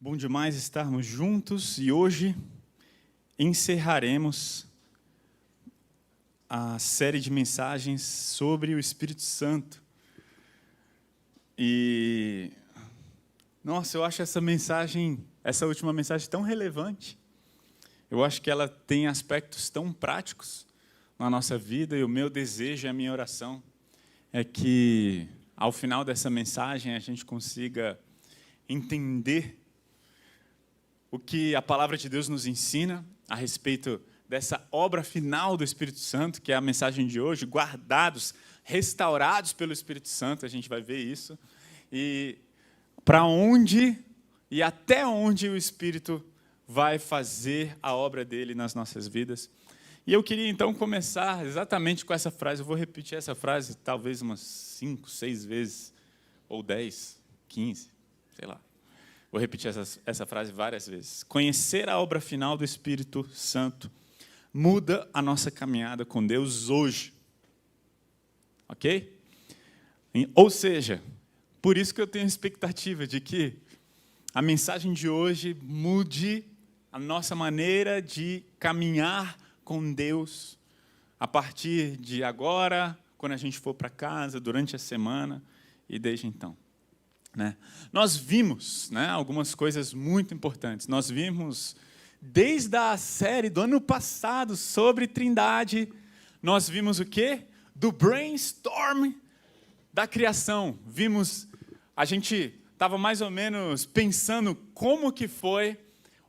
Bom demais estarmos juntos e hoje encerraremos a série de mensagens sobre o Espírito Santo. Nossa, eu acho essa última mensagem tão relevante. Eu acho que ela tem aspectos tão práticos na nossa vida e o meu desejo e a minha oração é que, ao final dessa mensagem, a gente consiga entender o que a palavra de Deus nos ensina a respeito dessa obra final do Espírito Santo, que é a mensagem de hoje, guardados, restaurados pelo Espírito Santo, a gente vai ver isso, e para onde e até onde o Espírito vai fazer a obra dele nas nossas vidas. E eu queria então começar exatamente com essa frase, eu vou repetir essa frase talvez umas 5, 6 vezes, ou 10, 15, sei lá. Vou repetir essa frase várias vezes. Conhecer a obra final do Espírito Santo muda a nossa caminhada com Deus hoje. Ok? Ou seja, por isso que eu tenho expectativa de que a mensagem de hoje mude a nossa maneira de caminhar com Deus a partir de agora, quando a gente for para casa, durante a semana e desde então. Nós vimos algumas coisas muito importantes. Nós vimos, desde a série do ano passado sobre Trindade, nós vimos o quê? Do brainstorm da criação. A gente estava mais ou menos pensando como que foi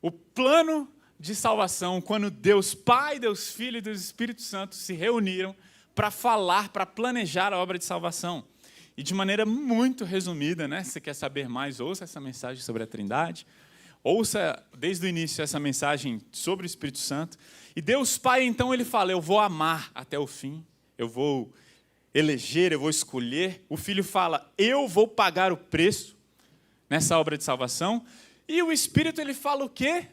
o plano de salvação, quando Deus Pai, Deus Filho e Deus Espírito Santo se reuniram para falar, para planejar a obra de salvação. E de maneira muito resumida, se você quer saber mais, ouça essa mensagem sobre a Trindade, ouça desde o início essa mensagem sobre o Espírito Santo. E Deus Pai, então, ele fala, eu vou amar até o fim, eu vou eleger, eu vou escolher. O Filho fala, eu vou pagar o preço nessa obra de salvação. E o Espírito, ele fala o quê?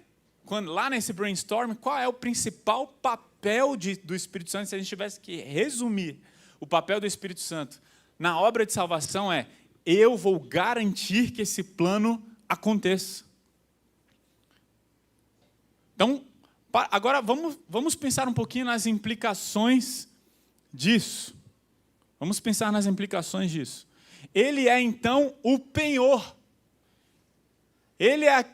Lá nesse brainstorm, qual é o principal papel do Espírito Santo? Se a gente tivesse que resumir o papel do Espírito Santo na obra de salvação eu vou garantir que esse plano aconteça. Então, agora vamos pensar um pouquinho nas implicações disso. Vamos pensar nas implicações disso. Ele é, então, o penhor. Ele é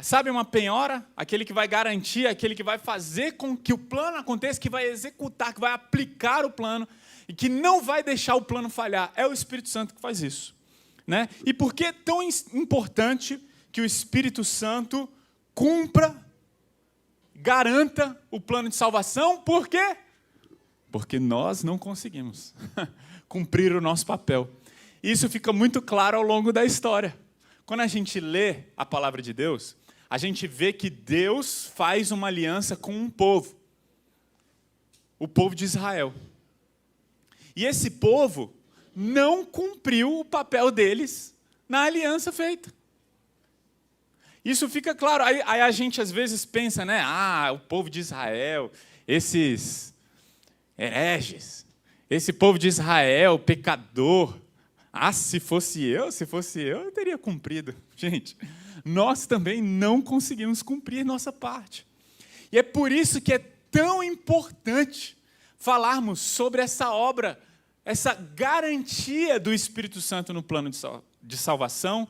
sabe uma penhora? Aquele que vai garantir, aquele que vai fazer com que o plano aconteça, que vai executar, que vai aplicar o plano, e que não vai deixar o plano falhar. É o Espírito Santo que faz isso. E por que é tão importante que o Espírito Santo cumpra, garanta o plano de salvação? Por quê? Porque nós não conseguimos cumprir o nosso papel. Isso fica muito claro ao longo da história. Quando a gente lê a palavra de Deus, a gente vê que Deus faz uma aliança com um povo. O povo de Israel. E esse povo não cumpriu o papel deles na aliança feita. Isso fica claro. Aí a gente às vezes pensa, o povo de Israel, esses hereges, esse povo de Israel, pecador. Se fosse eu teria cumprido. Gente, nós também não conseguimos cumprir nossa parte. E é por isso que é tão importante falarmos sobre essa obra, essa garantia do Espírito Santo no plano de salvação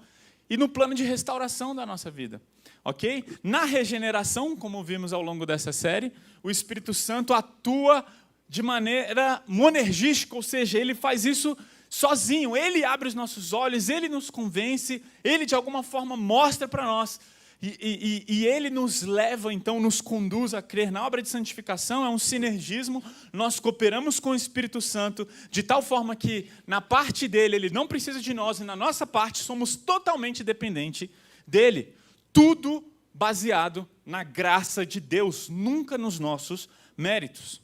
e no plano de restauração da nossa vida. Ok? Na regeneração, como vimos ao longo dessa série, o Espírito Santo atua de maneira monergística, ou seja, ele faz isso sozinho, ele abre os nossos olhos, ele nos convence, ele de alguma forma mostra para nós, e ele nos leva, então, nos conduz a crer na obra de santificação. É um sinergismo, nós cooperamos com o Espírito Santo, de tal forma que na parte dele, ele não precisa de nós, e na nossa parte somos totalmente dependentes dele. Tudo baseado na graça de Deus, nunca nos nossos méritos.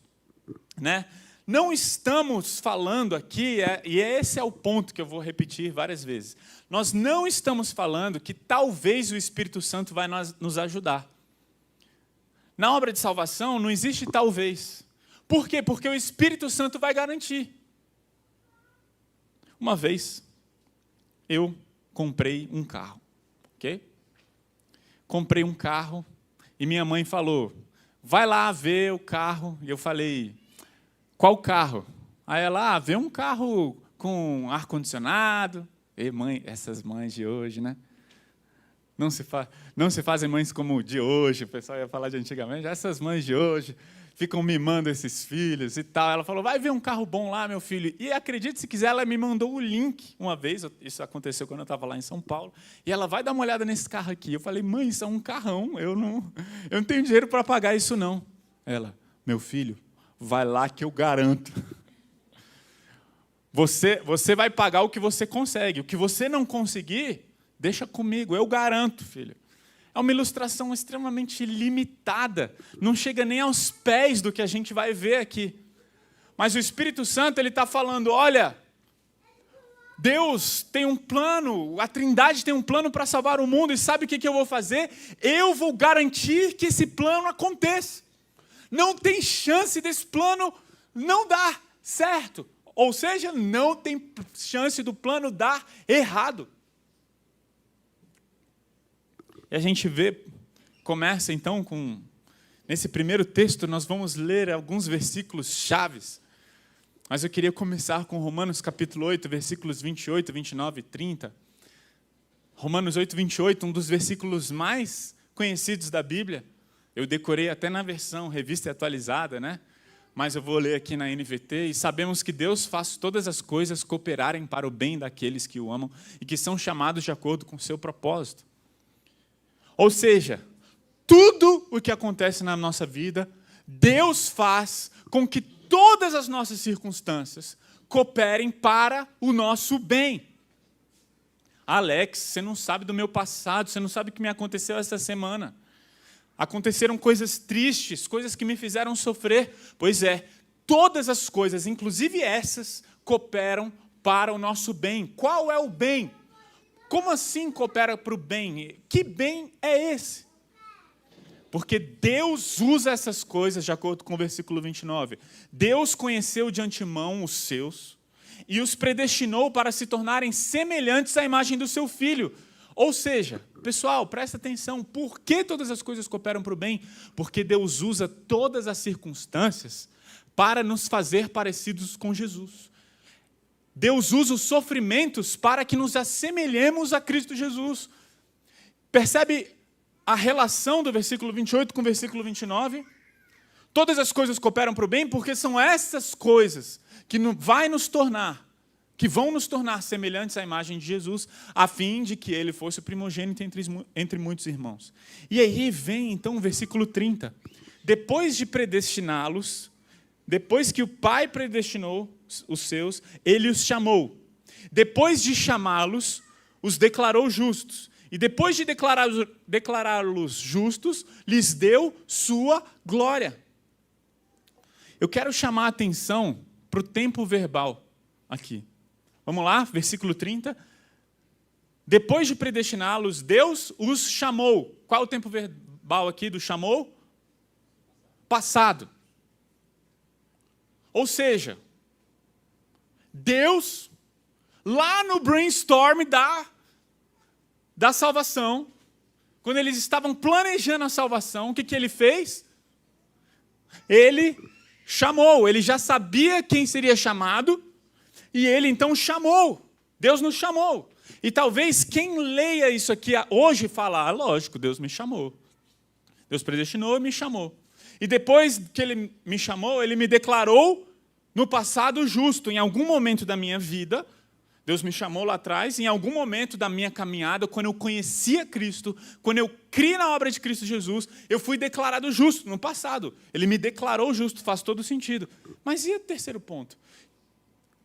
Não estamos falando aqui, e esse é o ponto que eu vou repetir várias vezes, nós não estamos falando que talvez o Espírito Santo vai nos ajudar. Na obra de salvação não existe talvez. Por quê? Porque o Espírito Santo vai garantir. Uma vez, eu comprei um carro, ok? comprei um carro e minha mãe falou, vai lá ver o carro. E eu falei, qual carro? Aí ela, vê um carro com ar-condicionado. E mãe, essas mães de hoje, né? Não se fazem mães como de hoje, o pessoal ia falar de antigamente, essas mães de hoje ficam mimando esses filhos e tal. Ela falou, vai ver um carro bom lá, meu filho. E acredite se quiser, ela me mandou o link uma vez, isso aconteceu quando eu estava lá em São Paulo, e ela vai dar uma olhada nesse carro aqui. Eu falei, mãe, isso é um carrão, eu não tenho dinheiro para pagar isso não. Ela, meu filho, vai lá que eu garanto. Você vai pagar o que você consegue, o que você não conseguir, deixa comigo, eu garanto, filho. É uma ilustração extremamente limitada, não chega nem aos pés do que a gente vai ver aqui. Mas o Espírito Santo está falando, olha, Deus tem um plano, a Trindade tem um plano para salvar o mundo, e sabe o que eu vou fazer? Eu vou garantir que esse plano aconteça. Não tem chance desse plano não dar certo, ou seja, não tem chance do plano dar errado. E a gente começa então nesse primeiro texto, nós vamos ler alguns versículos chaves. Mas eu queria começar com Romanos capítulo 8, versículos 28, 29 e 30. Romanos 8, 28, um dos versículos mais conhecidos da Bíblia. Eu decorei até na versão revista e atualizada, né? Mas eu vou ler aqui na NVT. E sabemos que Deus faz todas as coisas cooperarem para o bem daqueles que o amam e que são chamados de acordo com o seu propósito. Ou seja, tudo o que acontece na nossa vida, Deus faz com que todas as nossas circunstâncias cooperem para o nosso bem. Alex, você não sabe do meu passado, você não sabe o que me aconteceu essa semana. Aconteceram coisas tristes, coisas que me fizeram sofrer. Pois é, todas as coisas, inclusive essas, cooperam para o nosso bem. Qual é o bem? Como assim coopera para o bem? Que bem é esse? Porque Deus usa essas coisas, de acordo com o versículo 29. Deus conheceu de antemão os seus e os predestinou para se tornarem semelhantes à imagem do seu Filho. Ou seja, pessoal, presta atenção, por que todas as coisas cooperam para o bem? Porque Deus usa todas as circunstâncias para nos fazer parecidos com Jesus. Deus usa os sofrimentos para que nos assemelhemos a Cristo Jesus. Percebe a relação do versículo 28 com o versículo 29? Todas as coisas cooperam para o bem porque são essas coisas que vão nos tornar semelhantes à imagem de Jesus, a fim de que ele fosse o primogênito entre muitos irmãos. E aí vem então o versículo 30. Depois de predestiná-los, depois que o Pai predestinou os seus, ele os chamou. Depois de chamá-los, os declarou justos. E depois de declará-los justos, lhes deu sua glória. Eu quero chamar a atenção para o tempo verbal aqui. Vamos lá, versículo 30. Depois de predestiná-los, Deus os chamou. Qual é o tempo verbal aqui do chamou? Passado. Ou seja, Deus, lá no brainstorm da salvação, quando eles estavam planejando a salvação, o que ele fez? Ele chamou, ele já sabia quem seria chamado, e ele então chamou. Deus nos chamou. E talvez quem leia isso aqui hoje fala, lógico, Deus me chamou. Deus predestinou e me chamou. E depois que ele me chamou, ele me declarou no passado justo. Em algum momento da minha vida, Deus me chamou lá atrás, em algum momento da minha caminhada, quando eu conhecia Cristo, quando eu criei na obra de Cristo Jesus, eu fui declarado justo no passado. Ele me declarou justo, faz todo sentido. Mas e o terceiro ponto?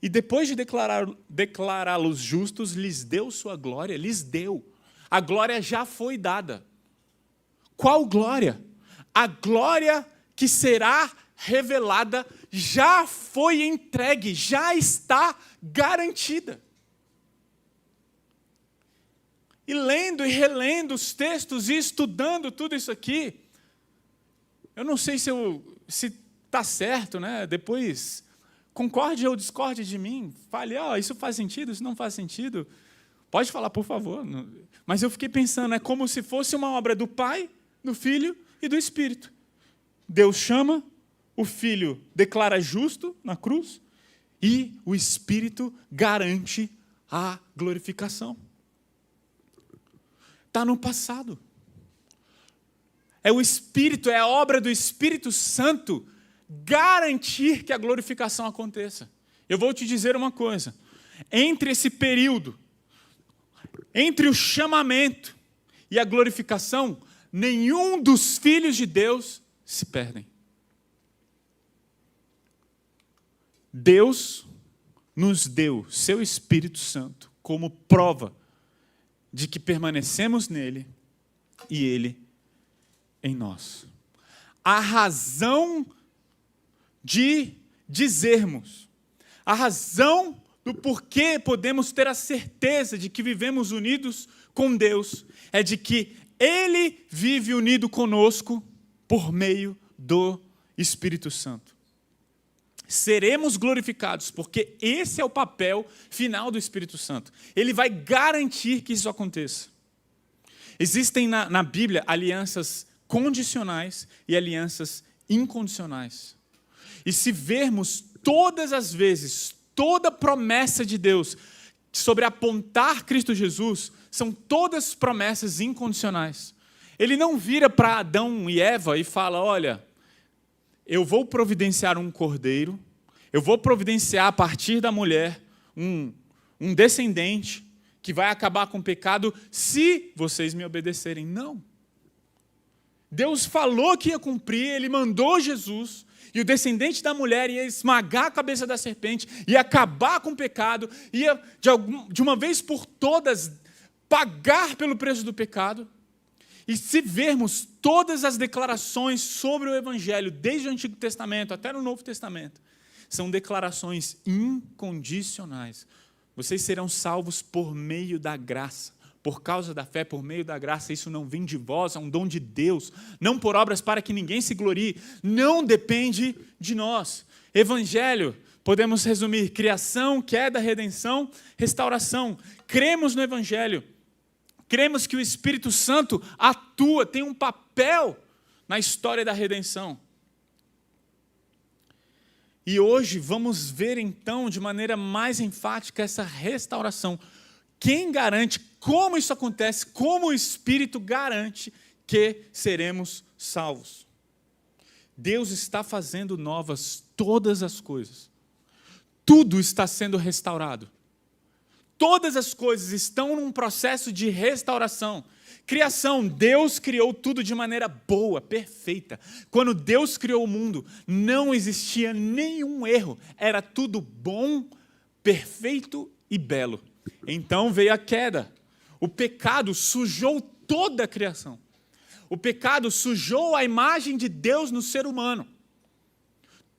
E depois de declará-los justos, lhes deu sua glória, lhes deu. A glória já foi dada. Qual glória? A glória que será revelada já foi entregue, já está garantida. E lendo e relendo os textos e estudando tudo isso aqui, eu não sei se está certo, né? Depois concorde ou discorde de mim, fale, isso faz sentido, isso não faz sentido. Pode falar, por favor. Mas eu fiquei pensando, é como se fosse uma obra do Pai, do Filho e do Espírito. Deus chama, o Filho declara justo na cruz e o Espírito garante a glorificação. Está no passado. É o Espírito, é a obra do Espírito Santo garantir que a glorificação aconteça. Eu vou te dizer uma coisa. Entre esse período, entre o chamamento e a glorificação, nenhum dos filhos de Deus se perdem. Deus nos deu seu Espírito Santo como prova de que permanecemos nele e ele em nós. A razão de dizermos, a razão do porquê podemos ter a certeza de que vivemos unidos com Deus é de que Ele vive unido conosco por meio do Espírito Santo. Seremos glorificados, porque esse é o papel final do Espírito Santo. Ele vai garantir que isso aconteça. Existem na Bíblia alianças condicionais e alianças incondicionais. E se vermos todas as vezes, toda promessa de Deus sobre apontar Cristo Jesus, são todas promessas incondicionais. Ele não vira para Adão e Eva e fala, olha, eu vou providenciar um cordeiro, eu vou providenciar a partir da mulher um descendente que vai acabar com o pecado se vocês me obedecerem. Não. Deus falou que ia cumprir, Ele mandou Jesus, e o descendente da mulher ia esmagar a cabeça da serpente, ia acabar com o pecado, ia de uma vez por todas pagar pelo preço do pecado. E se vermos todas as declarações sobre o Evangelho, desde o Antigo Testamento até no Novo Testamento, são declarações incondicionais. Vocês serão salvos por meio da graça, por causa da fé, por meio da graça. Isso não vem de vós, é um dom de Deus, não por obras para que ninguém se glorie, não depende de nós. Evangelho, podemos resumir, criação, queda, redenção, restauração. Cremos no Evangelho. Cremos que o Espírito Santo atua, tem um papel na história da redenção. E hoje vamos ver então de maneira mais enfática essa restauração. Quem garante, como isso acontece, como o Espírito garante que seremos salvos. Deus está fazendo novas todas as coisas. Tudo está sendo restaurado. Todas as coisas estão num processo de restauração. Criação, Deus criou tudo de maneira boa, perfeita. Quando Deus criou o mundo, não existia nenhum erro. Era tudo bom, perfeito e belo. Então veio a queda. O pecado sujou toda a criação. O pecado sujou a imagem de Deus no ser humano.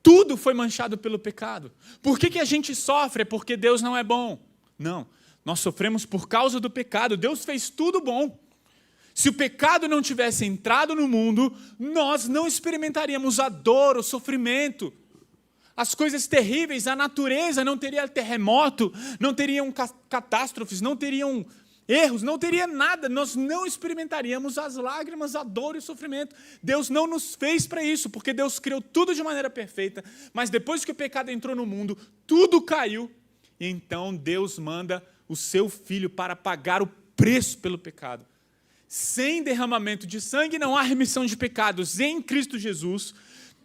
Tudo foi manchado pelo pecado. Por que a gente sofre? É porque Deus não é bom. Não, nós sofremos por causa do pecado. Deus fez tudo bom. Se o pecado não tivesse entrado no mundo, nós não experimentaríamos a dor, o sofrimento, as coisas terríveis, a natureza não teria terremoto, não teriam catástrofes, não teriam erros, não teria nada, nós não experimentaríamos as lágrimas, a dor e o sofrimento. Deus não nos fez para isso, porque Deus criou tudo de maneira perfeita, mas depois que o pecado entrou no mundo, tudo caiu, e então Deus manda o seu Filho para pagar o preço pelo pecado. Sem derramamento de sangue não há remissão de pecados. Em Cristo Jesus,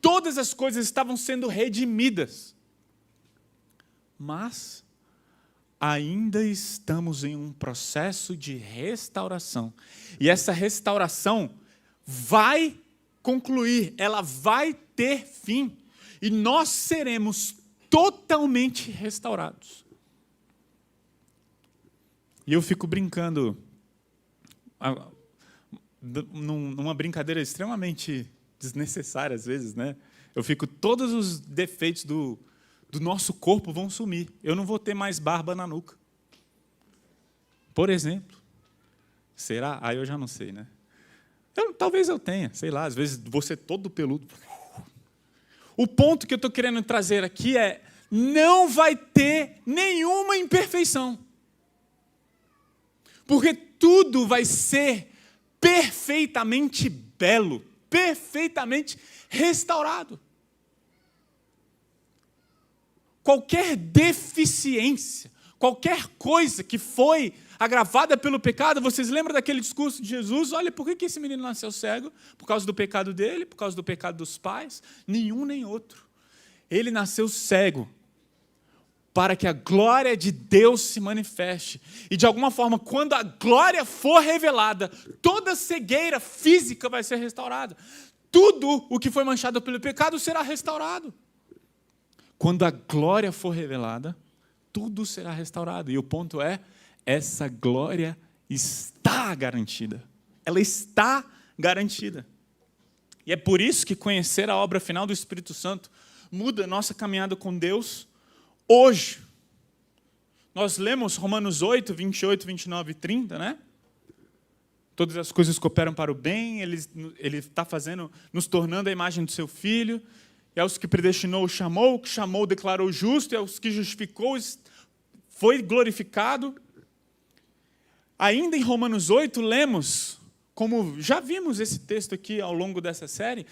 todas as coisas estavam sendo redimidas. Mas ainda estamos em um processo de restauração. E essa restauração vai concluir, ela vai ter fim. E nós seremos totalmente restaurados. E eu fico brincando, numa brincadeira extremamente desnecessária às vezes, né? Eu fico, todos os defeitos do nosso corpo vão sumir. Eu não vou ter mais barba na nuca. Por exemplo. Será? Aí eu já não sei, né? Talvez eu tenha, sei lá, às vezes vou ser todo peludo. O ponto que eu estou querendo trazer aqui é, não vai ter nenhuma imperfeição. Porque tudo vai ser perfeitamente belo, perfeitamente restaurado. Qualquer deficiência, qualquer coisa que foi agravada pelo pecado, vocês lembram daquele discurso de Jesus? Olha, por que esse menino nasceu cego? Por causa do pecado dele? Por causa do pecado dos pais? Nenhum nem outro. Ele nasceu cego para que a glória de Deus se manifeste. E de alguma forma, quando a glória for revelada, toda cegueira física vai ser restaurada. Tudo o que foi manchado pelo pecado será restaurado. Quando a glória for revelada, tudo será restaurado. E o ponto é, essa glória está garantida. Ela está garantida. E é por isso que conhecer a obra final do Espírito Santo muda a nossa caminhada com Deus hoje. Nós lemos Romanos 8, 28, 29 e 30, né? Todas as coisas cooperam para o bem, Ele está fazendo, nos tornando a imagem do seu Filho. E aos que predestinou, chamou, o que chamou, declarou justo, e aos que justificou, foi glorificado. Ainda em Romanos 8, lemos, como já vimos esse texto aqui ao longo dessa série,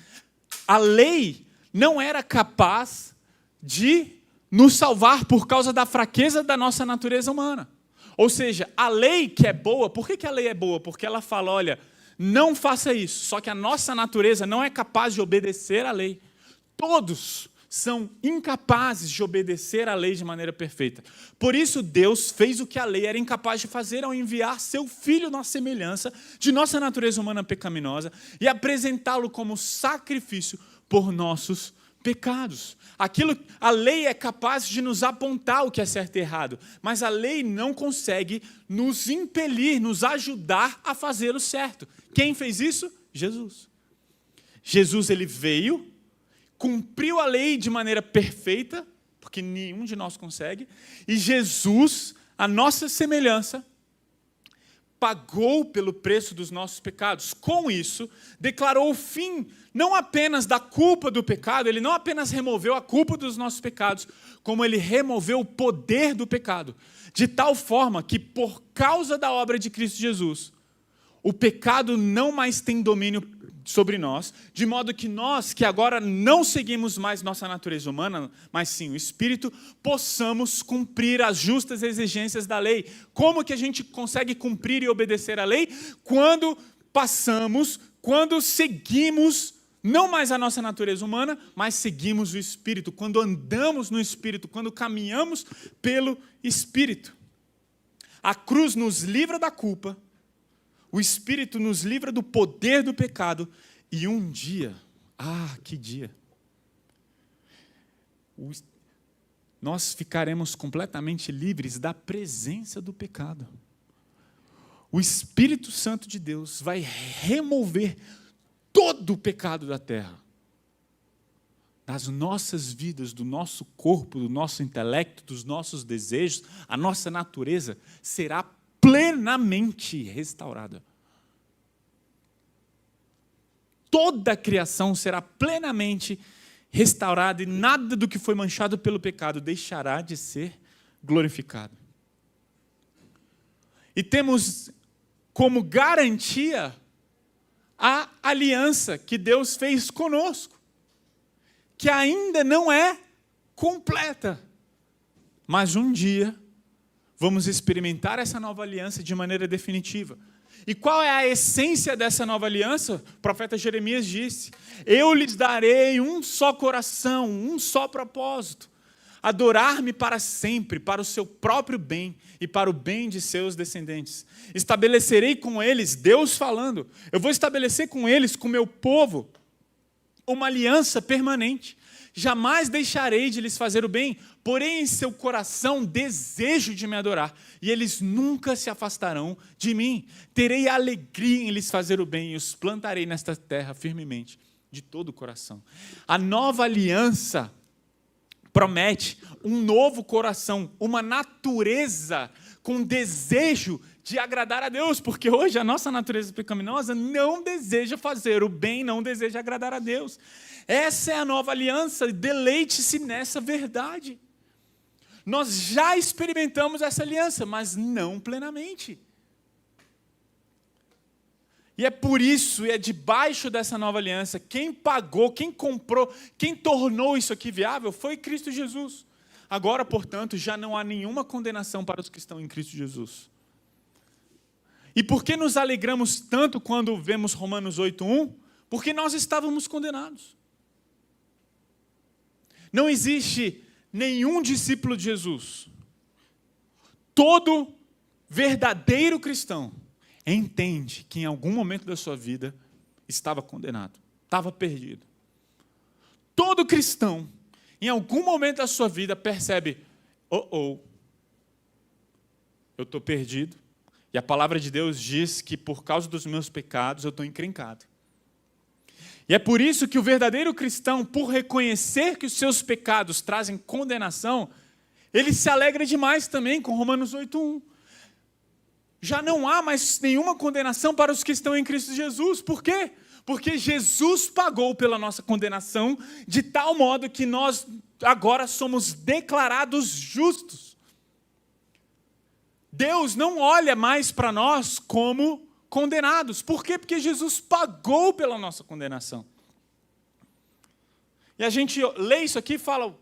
a lei não era capaz de nos salvar por causa da fraqueza da nossa natureza humana. Ou seja, a lei que é boa, por que a lei é boa? Porque ela fala, olha, não faça isso, só que a nossa natureza não é capaz de obedecer à lei. Todos são incapazes de obedecer à lei de maneira perfeita. Por isso, Deus fez o que a lei era incapaz de fazer ao enviar seu Filho na semelhança de nossa natureza humana pecaminosa e apresentá-lo como sacrifício por nossos pecados. A lei é capaz de nos apontar o que é certo e errado, mas a lei não consegue nos impelir, nos ajudar a fazer o certo. Quem fez isso? Jesus. Jesus, ele veio, cumpriu a lei de maneira perfeita, porque nenhum de nós consegue, e Jesus, a nossa semelhança, pagou pelo preço dos nossos pecados. Com isso, declarou o fim, não apenas da culpa do pecado, ele não apenas removeu a culpa dos nossos pecados, como ele removeu o poder do pecado, de tal forma que, por causa da obra de Cristo Jesus, o pecado não mais tem domínio sobre nós, de modo que nós, que agora não seguimos mais nossa natureza humana, mas sim o Espírito, possamos cumprir as justas exigências da lei. Como que a gente consegue cumprir e obedecer a lei? Quando seguimos não mais a nossa natureza humana, mas seguimos o Espírito, quando andamos no Espírito, quando caminhamos pelo Espírito. A cruz nos livra da culpa, o Espírito nos livra do poder do pecado, e um dia, que dia, nós ficaremos completamente livres da presença do pecado. O Espírito Santo de Deus vai remover todo o pecado da terra, das nossas vidas, do nosso corpo, do nosso intelecto, dos nossos desejos. A nossa natureza será plenamente restaurada. Toda a criação será plenamente restaurada e nada do que foi manchado pelo pecado deixará de ser glorificado. E temos como garantia a aliança que Deus fez conosco, que ainda não é completa, mas um dia vamos experimentar essa nova aliança de maneira definitiva. E qual é a essência dessa nova aliança? O profeta Jeremias disse: eu lhes darei um só coração, um só propósito, adorar-me para sempre, para o seu próprio bem e para o bem de seus descendentes. Estabelecerei com eles, Deus falando, eu vou estabelecer com eles, com o meu povo, uma aliança permanente. Jamais deixarei de lhes fazer o bem, porém em seu coração desejo de me adorar, e eles nunca se afastarão de mim. Terei alegria em lhes fazer o bem, e os plantarei nesta terra firmemente, de todo o coração. A nova aliança promete um novo coração, uma natureza com desejo de agradar a Deus, porque hoje a nossa natureza pecaminosa não deseja fazer o bem, não deseja agradar a Deus. Essa é a nova aliança, deleite-se nessa verdade. Nós já experimentamos essa aliança, mas não plenamente. E é por isso, e é debaixo dessa nova aliança, quem pagou, quem comprou, quem tornou isso aqui viável foi Cristo Jesus. Agora, portanto, já não há nenhuma condenação para os que estão em Cristo Jesus. E por que nos alegramos tanto quando vemos Romanos 8:1? Porque nós estávamos condenados. Não existe nenhum discípulo de Jesus. Todo verdadeiro cristão entende que em algum momento da sua vida estava condenado, estava perdido. Todo cristão, em algum momento da sua vida, percebe, eu estou perdido, e a palavra de Deus diz que por causa dos meus pecados eu estou encrencado. E é por isso que o verdadeiro cristão, por reconhecer que os seus pecados trazem condenação, ele se alegra demais também com Romanos 8:1. Já não há mais nenhuma condenação para os que estão em Cristo Jesus. Por quê? Porque Jesus pagou pela nossa condenação de tal modo que nós agora somos declarados justos. Deus não olha mais para nós como condenados. Por quê? Porque Jesus pagou pela nossa condenação. E a gente lê isso aqui e fala,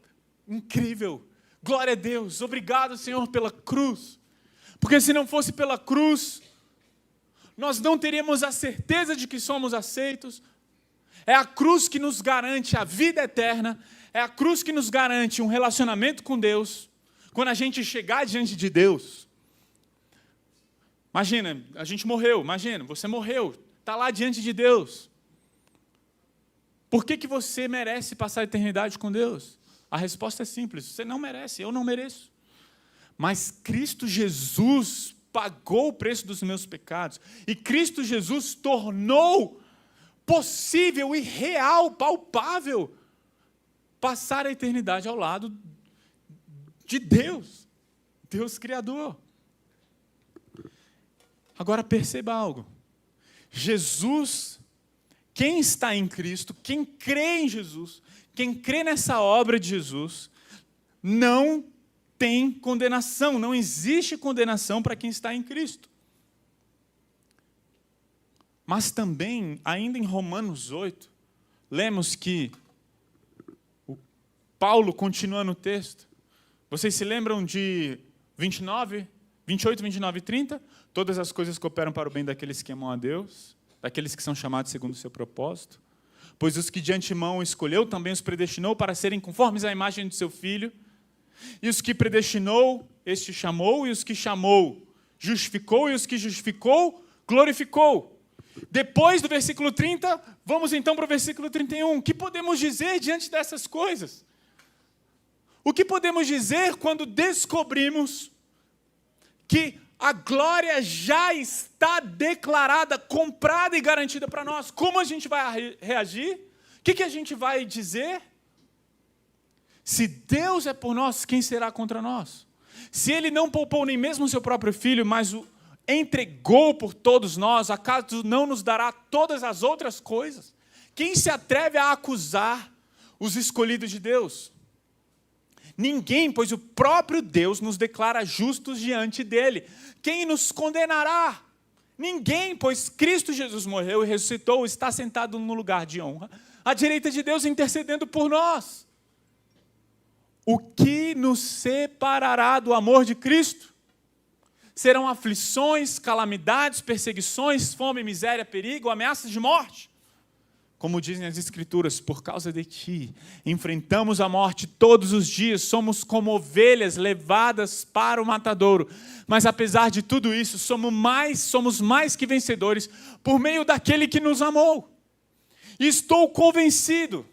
incrível, glória a Deus, obrigado, Senhor, pela cruz. Porque se não fosse pela cruz, nós não teríamos a certeza de que somos aceitos. É a cruz que nos garante a vida eterna, é a cruz que nos garante um relacionamento com Deus. Quando a gente chegar diante de Deus, imagina, a gente morreu, imagina, você morreu, está lá diante de Deus. Por que você merece passar a eternidade com Deus? A resposta é simples, você não merece, eu não mereço. Mas Cristo Jesus pagou o preço dos meus pecados. E Cristo Jesus tornou possível e real, palpável, passar a eternidade ao lado de Deus, Deus Criador. Agora perceba algo. Jesus, quem está em Cristo, quem crê em Jesus, quem crê nessa obra de Jesus, não tem condenação, não existe condenação para quem está em Cristo. Mas também, ainda em Romanos 8, lemos que Paulo continua no texto. Vocês se lembram de 28, 29 e 30? Todas as coisas cooperam para o bem daqueles que amam a Deus, daqueles que são chamados segundo o seu propósito. Pois os que de antemão escolheu, também os predestinou para serem conformes à imagem do seu Filho. E os que predestinou, este chamou, e os que chamou, justificou, e os que justificou, glorificou. Depois do versículo 30, vamos então para o versículo 31. O que podemos dizer diante dessas coisas? O que podemos dizer quando descobrimos que a glória já está declarada, comprada e garantida para nós? Como a gente vai reagir? O que a gente vai dizer? Se Deus é por nós, quem será contra nós? Se Ele não poupou nem mesmo o seu próprio Filho, mas o entregou por todos nós, acaso não nos dará todas as outras coisas? Quem se atreve a acusar os escolhidos de Deus? Ninguém, pois o próprio Deus nos declara justos diante dele. Quem nos condenará? Ninguém, pois Cristo Jesus morreu e ressuscitou, está sentado no lugar de honra, à direita de Deus, intercedendo por nós. O que nos separará do amor de Cristo? Serão aflições, calamidades, perseguições, fome, miséria, perigo, ameaças de morte? Como dizem as Escrituras, por causa de ti, enfrentamos a morte todos os dias, somos como ovelhas levadas para o matadouro. Mas apesar de tudo isso, somos mais que vencedores por meio daquele que nos amou. E estou convencido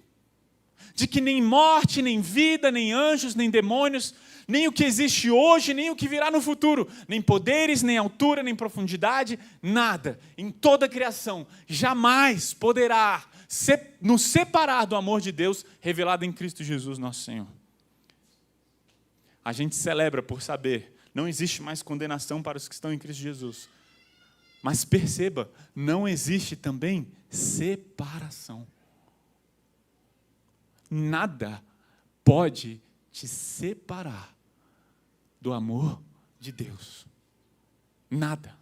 de que nem morte, nem vida, nem anjos, nem demônios, nem o que existe hoje, nem o que virá no futuro, nem poderes, nem altura, nem profundidade, nada em toda a criação jamais poderá nos separar do amor de Deus revelado em Cristo Jesus, nosso Senhor. A gente celebra por saber, não existe mais condenação para os que estão em Cristo Jesus. Mas perceba, não existe também separação. Nada pode te separar do amor de Deus. Nada.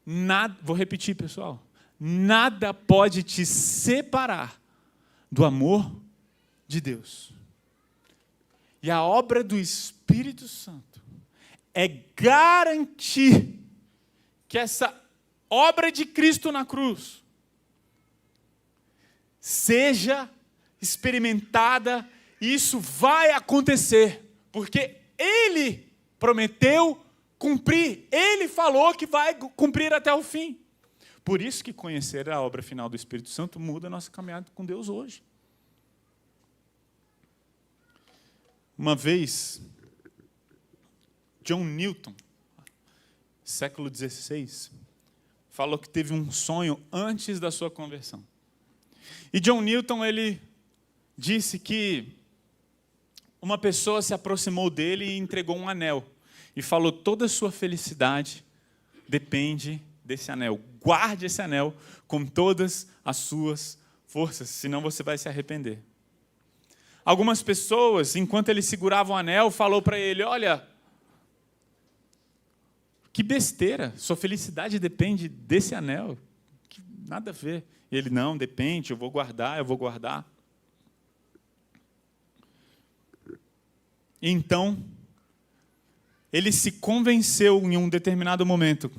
nada, vou repetir, pessoal, nada pode te separar do amor de Deus. E a obra do Espírito Santo é garantir que essa obra de Cristo na cruz seja experimentada, e isso vai acontecer, porque Ele prometeu cumprir, Ele falou que vai cumprir até o fim. Por isso que conhecer a obra final do Espírito Santo muda a nossa caminhada com Deus hoje. Uma vez, John Newton, século XVI, falou que teve um sonho antes da sua conversão. E John Newton, ele disse que uma pessoa se aproximou dele e entregou um anel. E falou, toda a sua felicidade depende desse anel. Guarde esse anel com todas as suas forças, senão você vai se arrepender. Algumas pessoas, enquanto ele segurava o anel, falou para ele, olha, que besteira, sua felicidade depende desse anel. Nada a ver. E ele, não, depende, eu vou guardar. Então, ele se convenceu em um determinado momento,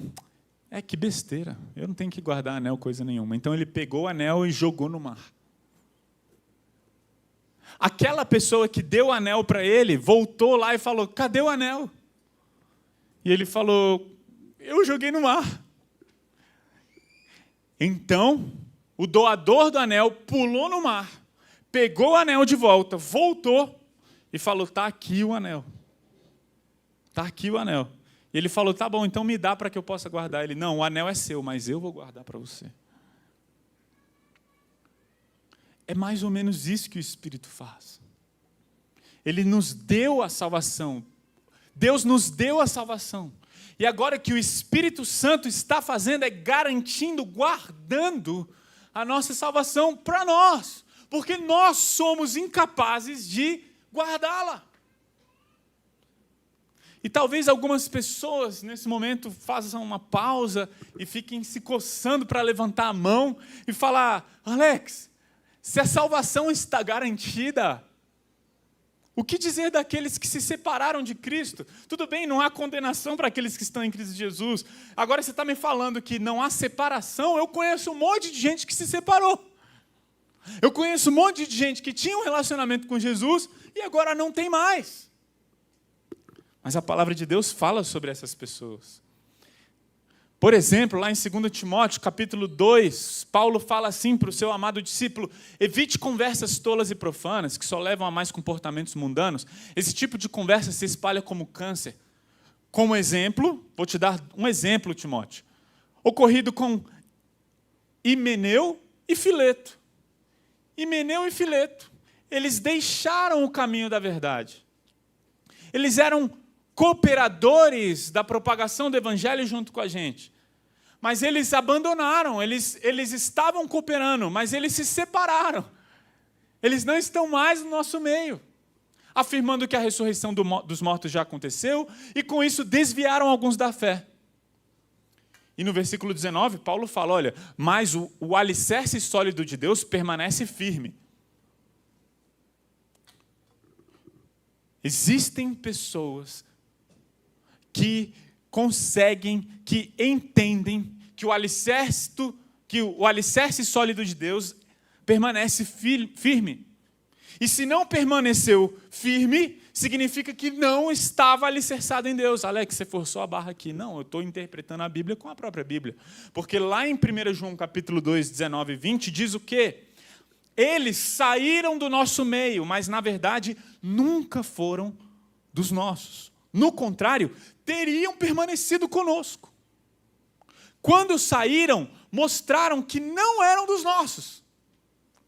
que besteira, eu não tenho que guardar anel, coisa nenhuma. Então ele pegou o anel e jogou no mar. Aquela pessoa que deu o anel para ele, voltou lá e falou, cadê o anel? E ele falou, eu joguei no mar. Então, o doador do anel pulou no mar, pegou o anel de volta, voltou e falou, está aqui o anel. Está aqui o anel. E ele falou, tá bom, então me dá para que eu possa guardar. Ele, não, o anel é seu, mas eu vou guardar para você. É mais ou menos isso que o Espírito faz. Ele nos deu a salvação. Deus nos deu a salvação. E agora que o Espírito Santo está fazendo é garantindo, guardando a nossa salvação para nós. Porque nós somos incapazes de guardá-la. E talvez algumas pessoas, nesse momento, façam uma pausa e fiquem se coçando para levantar a mão e falar, Alex, se a salvação está garantida, o que dizer daqueles que se separaram de Cristo? Tudo bem, não há condenação para aqueles que estão em Cristo Jesus. Agora você está me falando que não há separação. Eu conheço um monte de gente que se separou. Eu conheço um monte de gente que tinha um relacionamento com Jesus e agora não tem mais. Mas a palavra de Deus fala sobre essas pessoas. Por exemplo, lá em 2 Timóteo, capítulo 2, Paulo fala assim para o seu amado discípulo, evite conversas tolas e profanas, que só levam a mais comportamentos mundanos. Esse tipo de conversa se espalha como câncer. Como exemplo, vou te dar um exemplo, Timóteo, ocorrido com Himeneu e Fileto. Himeneu e Fileto, eles deixaram o caminho da verdade. Eles eram cooperadores da propagação do evangelho junto com a gente. Mas eles abandonaram, eles estavam cooperando, mas eles se separaram. Eles não estão mais no nosso meio, afirmando que a ressurreição dos mortos já aconteceu, e com isso desviaram alguns da fé. E no versículo 19, Paulo fala, olha, mas o alicerce sólido de Deus permanece firme. Existem pessoas que conseguem, que entendem que o alicerce sólido de Deus permanece firme. E se não permaneceu firme, significa que não estava alicerçado em Deus. Alex, você forçou a barra aqui. Não, eu estou interpretando a Bíblia com a própria Bíblia. Porque lá em 1 João capítulo 2, 19 e 20, diz o quê? Eles saíram do nosso meio, mas na verdade nunca foram dos nossos. No contrário, teriam permanecido conosco. Quando saíram, mostraram que não eram dos nossos.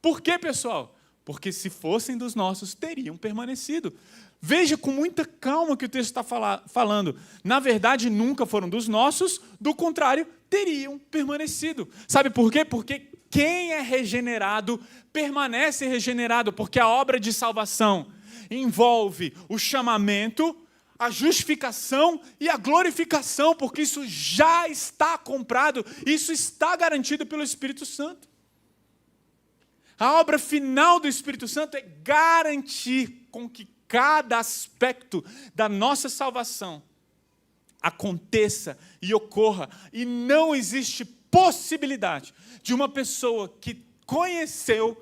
Por quê, pessoal? Porque se fossem dos nossos, teriam permanecido. Veja com muita calma o que o texto está falando. Na verdade, nunca foram dos nossos, do contrário, teriam permanecido. Sabe por quê? Porque quem é regenerado, permanece regenerado, porque a obra de salvação envolve o chamamento, a justificação e a glorificação, porque isso já está comprado, isso está garantido pelo Espírito Santo. A obra final do Espírito Santo é garantir com que cada aspecto da nossa salvação aconteça e ocorra, e não existe possibilidade de uma pessoa que conheceu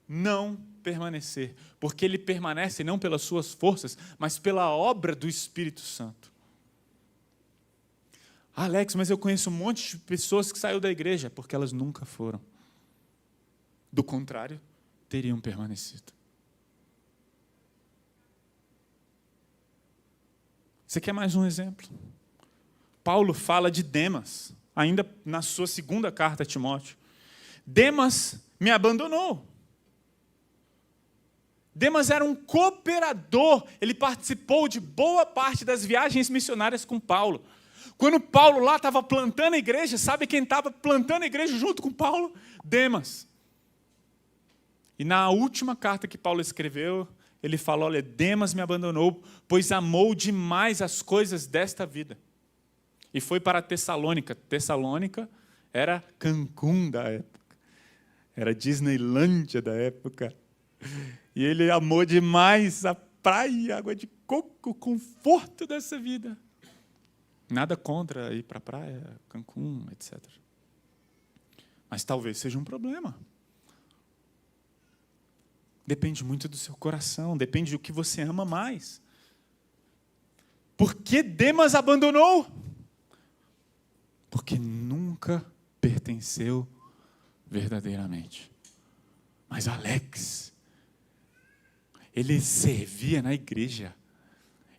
não permanecer, porque ele permanece não pelas suas forças, mas pela obra do Espírito Santo. Alex, mas eu conheço um monte de pessoas que saíram da igreja, porque elas nunca foram. Do contrário, teriam permanecido. Você quer mais um exemplo? Paulo fala de Demas, ainda na sua segunda carta a Timóteo. Demas me abandonou. Demas era um cooperador, ele participou de boa parte das viagens missionárias com Paulo. Quando Paulo lá estava plantando a igreja, sabe quem estava plantando a igreja junto com Paulo? Demas. E na última carta que Paulo escreveu, ele falou, olha, Demas me abandonou, pois amou demais as coisas desta vida. E foi para Tessalônica. Tessalônica era Cancún da época. Era Disneylândia da época. E ele amou demais a praia, água de coco, o conforto dessa vida. Nada contra ir para a praia, Cancún, etc. Mas talvez seja um problema. Depende muito do seu coração, depende do que você ama mais. Por que Demas abandonou? Porque nunca pertenceu verdadeiramente. Mas Alex, ele servia na igreja,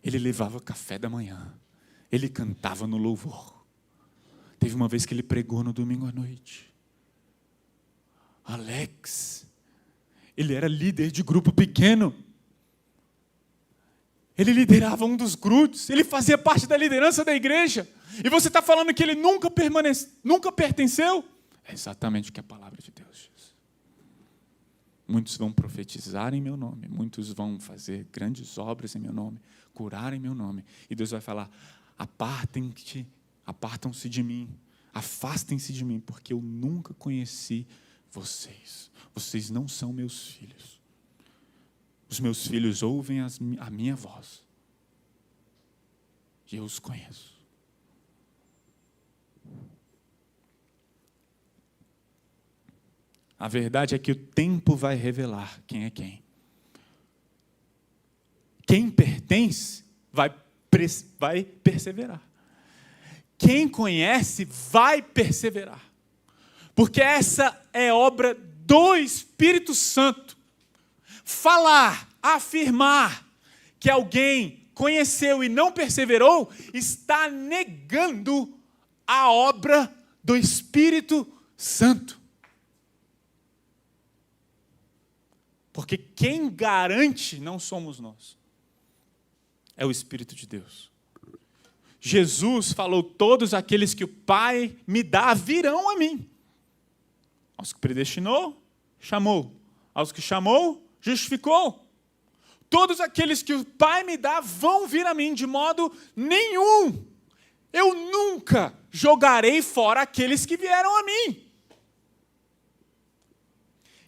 ele levava café da manhã, ele cantava no louvor. Teve uma vez que ele pregou no domingo à noite. Alex, ele era líder de grupo pequeno. Ele liderava um dos grupos, ele fazia parte da liderança da igreja. E você está falando que ele nunca pertenceu? É exatamente o que a palavra de Deus diz. Muitos vão profetizar em meu nome, muitos vão fazer grandes obras em meu nome, curar em meu nome. E Deus vai falar, apartam-se de mim, afastem-se de mim, porque eu nunca conheci vocês. Vocês não são meus filhos. Os meus filhos ouvem a minha voz. E eu os conheço. A verdade é que o tempo vai revelar quem é quem. Quem pertence vai perseverar. Quem conhece vai perseverar. Porque essa é obra do Espírito Santo. Falar, afirmar que alguém conheceu e não perseverou, está negando a obra do Espírito Santo. Porque quem garante não somos nós. É o Espírito de Deus. Jesus falou, todos aqueles que o Pai me dá virão a mim. Aos que predestinou, chamou. Aos que chamou, justificou. Todos aqueles que o Pai me dá vão vir a mim, de modo nenhum. Eu nunca jogarei fora aqueles que vieram a mim.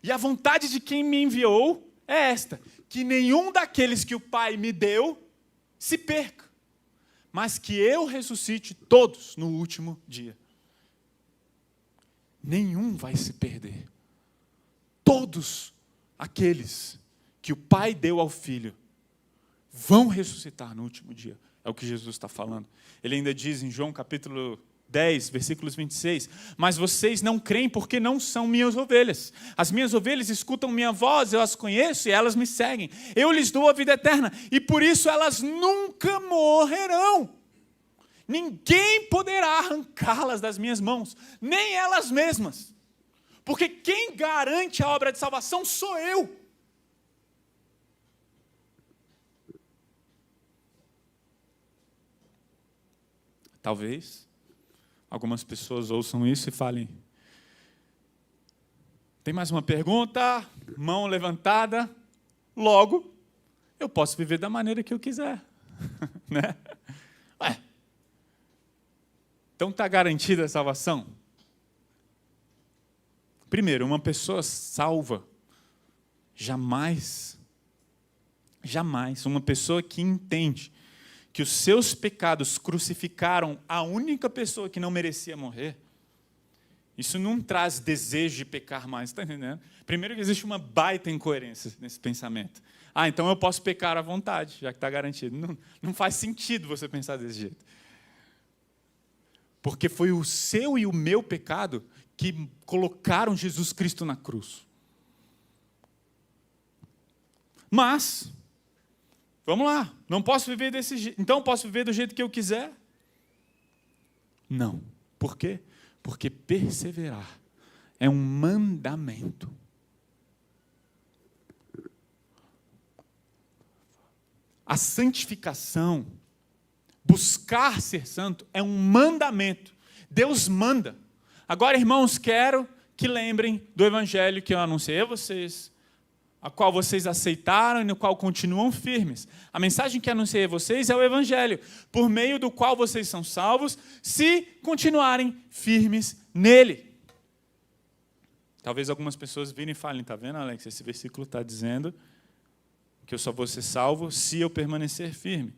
E a vontade de quem me enviou é esta, que nenhum daqueles que o Pai me deu se perca, mas que eu ressuscite todos no último dia. Nenhum vai se perder. Todos aqueles que o Pai deu ao Filho vão ressuscitar no último dia. É o que Jesus está falando. Ele ainda diz em João capítulo 10, versículos 26, mas vocês não creem porque não são minhas ovelhas. As minhas ovelhas escutam minha voz, eu as conheço e elas me seguem. Eu lhes dou a vida eterna e por isso elas nunca morrerão. Ninguém poderá arrancá-las das minhas mãos, nem elas mesmas. Porque quem garante a obra de salvação sou eu. Talvez algumas pessoas ouçam isso e falem, tem mais uma pergunta? Mão levantada. Logo, eu posso viver da maneira que eu quiser. Né? Ué, então está garantida a salvação? Primeiro, uma pessoa salva, jamais, uma pessoa que entende que os seus pecados crucificaram a única pessoa que não merecia morrer, isso não traz desejo de pecar mais, está entendendo? Primeiro que existe uma baita incoerência nesse pensamento. Então eu posso pecar à vontade, já que está garantido. Não faz sentido você pensar desse jeito. Porque foi o seu e o meu pecado que colocaram Jesus Cristo na cruz. Mas, vamos lá, não posso viver desse jeito. Então posso viver do jeito que eu quiser? Não. Por quê? Porque perseverar é um mandamento. A santificação, buscar ser santo, é um mandamento. Deus manda. Agora, irmãos, quero que lembrem do evangelho que eu anunciei a vocês, a qual vocês aceitaram e no qual continuam firmes. A mensagem que anunciei a vocês é o evangelho, por meio do qual vocês são salvos, se continuarem firmes nele. Talvez algumas pessoas virem e falem, está vendo, Alex, esse versículo está dizendo que eu só vou ser salvo se eu permanecer firme.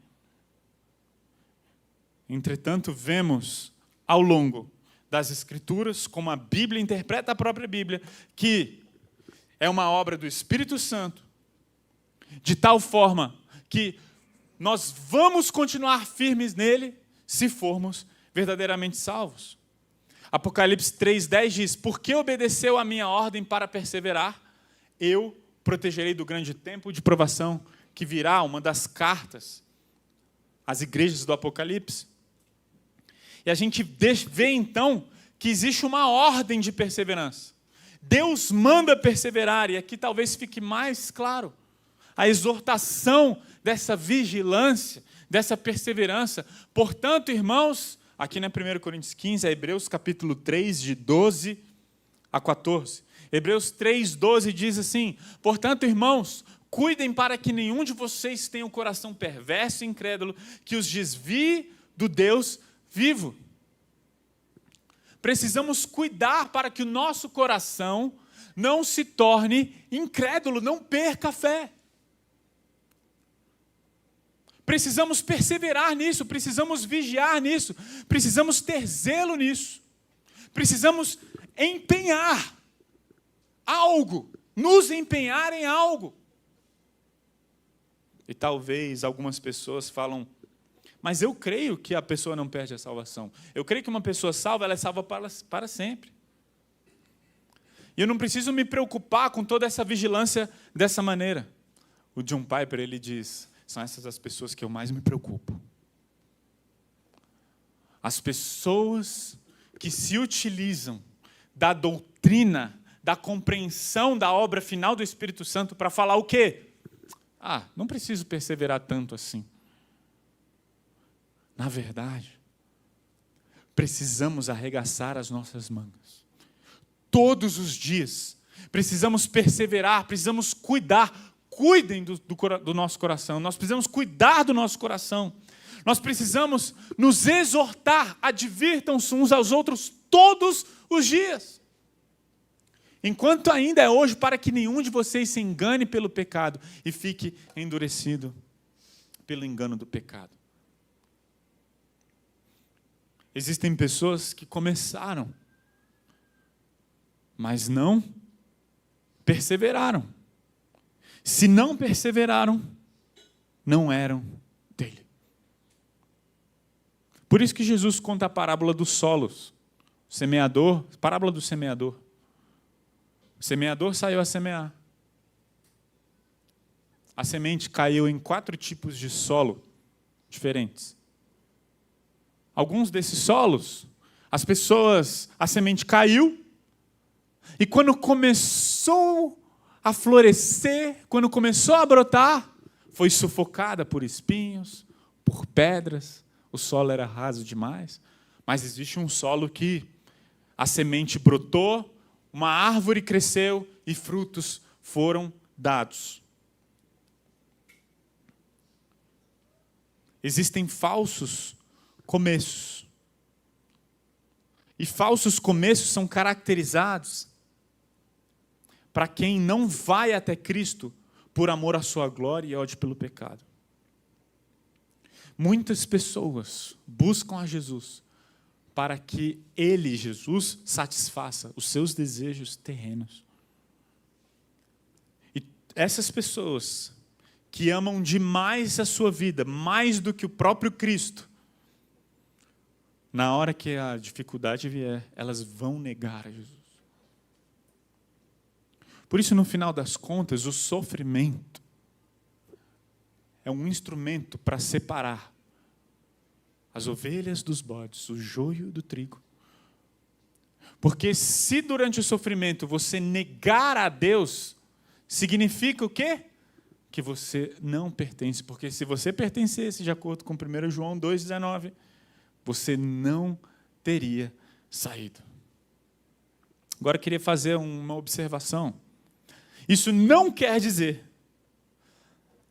Entretanto, vemos ao longo das Escrituras, como a Bíblia interpreta a própria Bíblia, que é uma obra do Espírito Santo, de tal forma que nós vamos continuar firmes nele se formos verdadeiramente salvos. Apocalipse 3,10 diz, porque obedeceu a minha ordem para perseverar, eu protegerei do grande tempo de provação que virá, uma das cartas às igrejas do Apocalipse. E a gente vê, então, que existe uma ordem de perseverança. Deus manda perseverar, e aqui talvez fique mais claro a exortação dessa vigilância, dessa perseverança. Portanto, irmãos, aqui na 1 Coríntios 15, é Hebreus capítulo 3, de 12 a 14. Hebreus 3, 12 diz assim, portanto, irmãos, cuidem para que nenhum de vocês tenha um coração perverso e incrédulo, que os desvie do Deus vivo. Precisamos cuidar para que o nosso coração não se torne incrédulo, não perca a fé. Precisamos perseverar nisso, precisamos vigiar nisso, precisamos ter zelo nisso. Precisamos empenhar algo, nos empenhar em algo. E talvez algumas pessoas falam, mas eu creio que a pessoa não perde a salvação. Eu creio que uma pessoa salva, ela é salva para sempre. E eu não preciso me preocupar com toda essa vigilância dessa maneira. O John Piper, ele diz, são essas as pessoas que eu mais me preocupo. As pessoas que se utilizam da doutrina, da compreensão da obra final do Espírito Santo para falar o quê? Não preciso perseverar tanto assim. Na verdade, precisamos arregaçar as nossas mangas. Todos os dias, precisamos perseverar, precisamos cuidar. Cuidem do nosso coração, nós precisamos cuidar do nosso coração. Nós precisamos nos exortar, advirtam-se uns aos outros todos os dias. Enquanto ainda é hoje, para que nenhum de vocês se engane pelo pecado e fique endurecido pelo engano do pecado. Existem pessoas que começaram, mas não perseveraram. Se não perseveraram, não eram dele. Por isso que Jesus conta a parábola dos solos. Semeador, parábola do semeador. O semeador saiu a semear. A semente caiu em 4 tipos de solo diferentes. Alguns desses solos, a semente caiu, e quando começou a florescer, quando começou a brotar, foi sufocada por espinhos, por pedras, o solo era raso demais, mas existe um solo que a semente brotou, uma árvore cresceu e frutos foram dados. existem falsos começos. E falsos começos são caracterizados para quem não vai até Cristo por amor à sua glória e ódio pelo pecado. Muitas pessoas buscam a Jesus para que Ele, Jesus, satisfaça os seus desejos terrenos. E essas pessoas que amam demais a sua vida, mais do que o próprio Cristo, na hora que a dificuldade vier, elas vão negar a Jesus. Por isso, no final das contas, o sofrimento é um instrumento para separar as ovelhas dos bodes, o joio do trigo. Porque se durante o sofrimento você negar a Deus, significa o quê? Que você não pertence. Porque se você pertencesse, de acordo com 1 João 2,19, você não teria saído. Agora eu queria fazer uma observação. Isso não quer dizer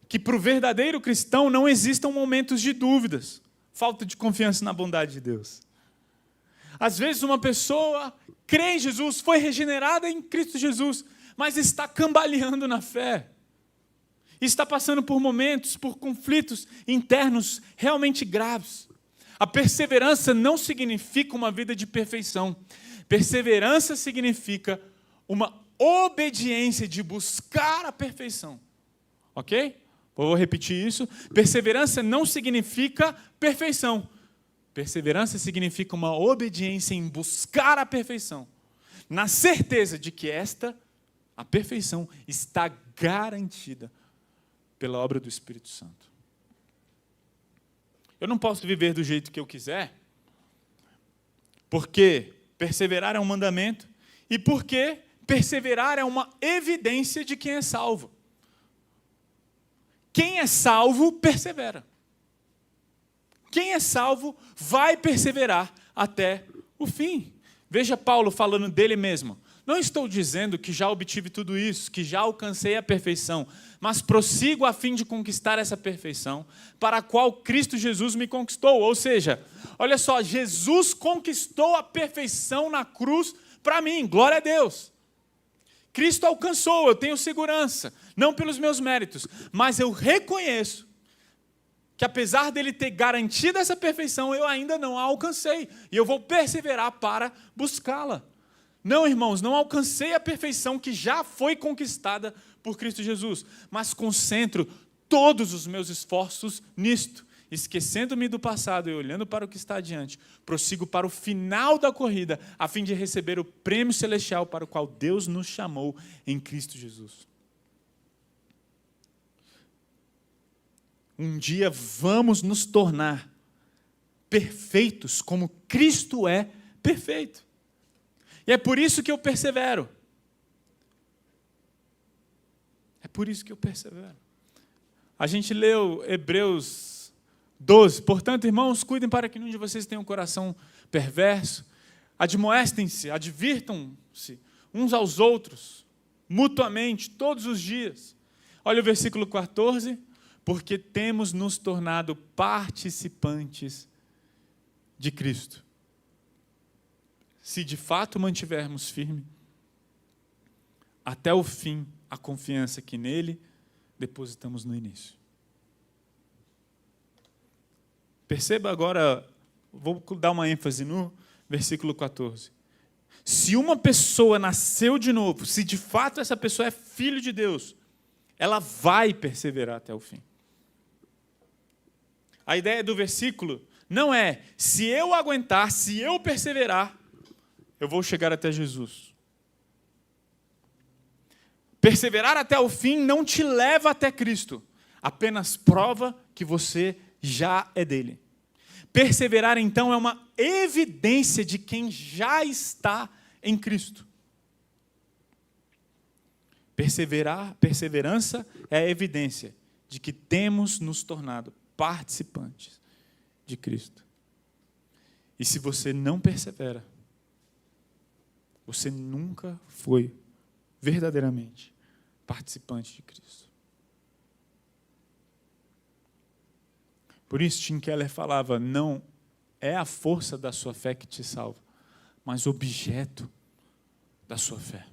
que para o verdadeiro cristão não existam momentos de dúvidas, falta de confiança na bondade de Deus. Às vezes uma pessoa crê em Jesus, foi regenerada em Cristo Jesus, mas está cambaleando na fé. Está passando por momentos, por conflitos internos realmente graves. A perseverança não significa uma vida de perfeição. Perseverança significa uma obediência de buscar a perfeição. Ok? Vou repetir isso. Perseverança não significa perfeição. Perseverança significa uma obediência em buscar a perfeição, na certeza de que a perfeição, está garantida pela obra do Espírito Santo. Eu não posso viver do jeito que eu quiser, porque perseverar é um mandamento e porque perseverar é uma evidência de quem é salvo. Quem é salvo, persevera. Quem é salvo vai perseverar até o fim. Veja Paulo falando dele mesmo. Não estou dizendo que já obtive tudo isso, que já alcancei a perfeição, mas prossigo a fim de conquistar essa perfeição, para a qual Cristo Jesus me conquistou. Ou seja, olha só, Jesus conquistou a perfeição na cruz para mim, glória a Deus. Cristo alcançou, eu tenho segurança, não pelos meus méritos, mas eu reconheço que apesar dele ter garantido essa perfeição, eu ainda não a alcancei, e eu vou perseverar para buscá-la. Não, irmãos, não alcancei a perfeição que já foi conquistada por Cristo Jesus, mas concentro todos os meus esforços nisto, esquecendo-me do passado e olhando para o que está adiante, prossigo para o final da corrida, a fim de receber o prêmio celestial para o qual Deus nos chamou em Cristo Jesus. Um dia vamos nos tornar perfeitos como Cristo é perfeito. E é por isso que eu persevero. É por isso que eu persevero. A gente leu Hebreus 12. Portanto, irmãos, cuidem para que nenhum de vocês tenha um coração perverso. Admoestem-se, advirtam-se uns aos outros, mutuamente, todos os dias. Olha o versículo 14. Porque temos nos tornado participantes de Cristo. Se de fato mantivermos firme até o fim a confiança que nele depositamos no início. Perceba agora, vou dar uma ênfase no versículo 14. Se uma pessoa nasceu de novo, se de fato essa pessoa é filho de Deus, ela vai perseverar até o fim. A ideia do versículo não é, se eu aguentar, se eu perseverar, eu vou chegar até Jesus. Perseverar até o fim não te leva até Cristo, apenas prova que você já é dele. Perseverar, então, é uma evidência de quem já está em Cristo. Perseverança é a evidência de que temos nos tornado participantes de Cristo. E se você não persevera, você nunca foi verdadeiramente participante de Cristo. Por isso, Tim Keller falava, não é a força da sua fé que te salva, mas o objeto da sua fé.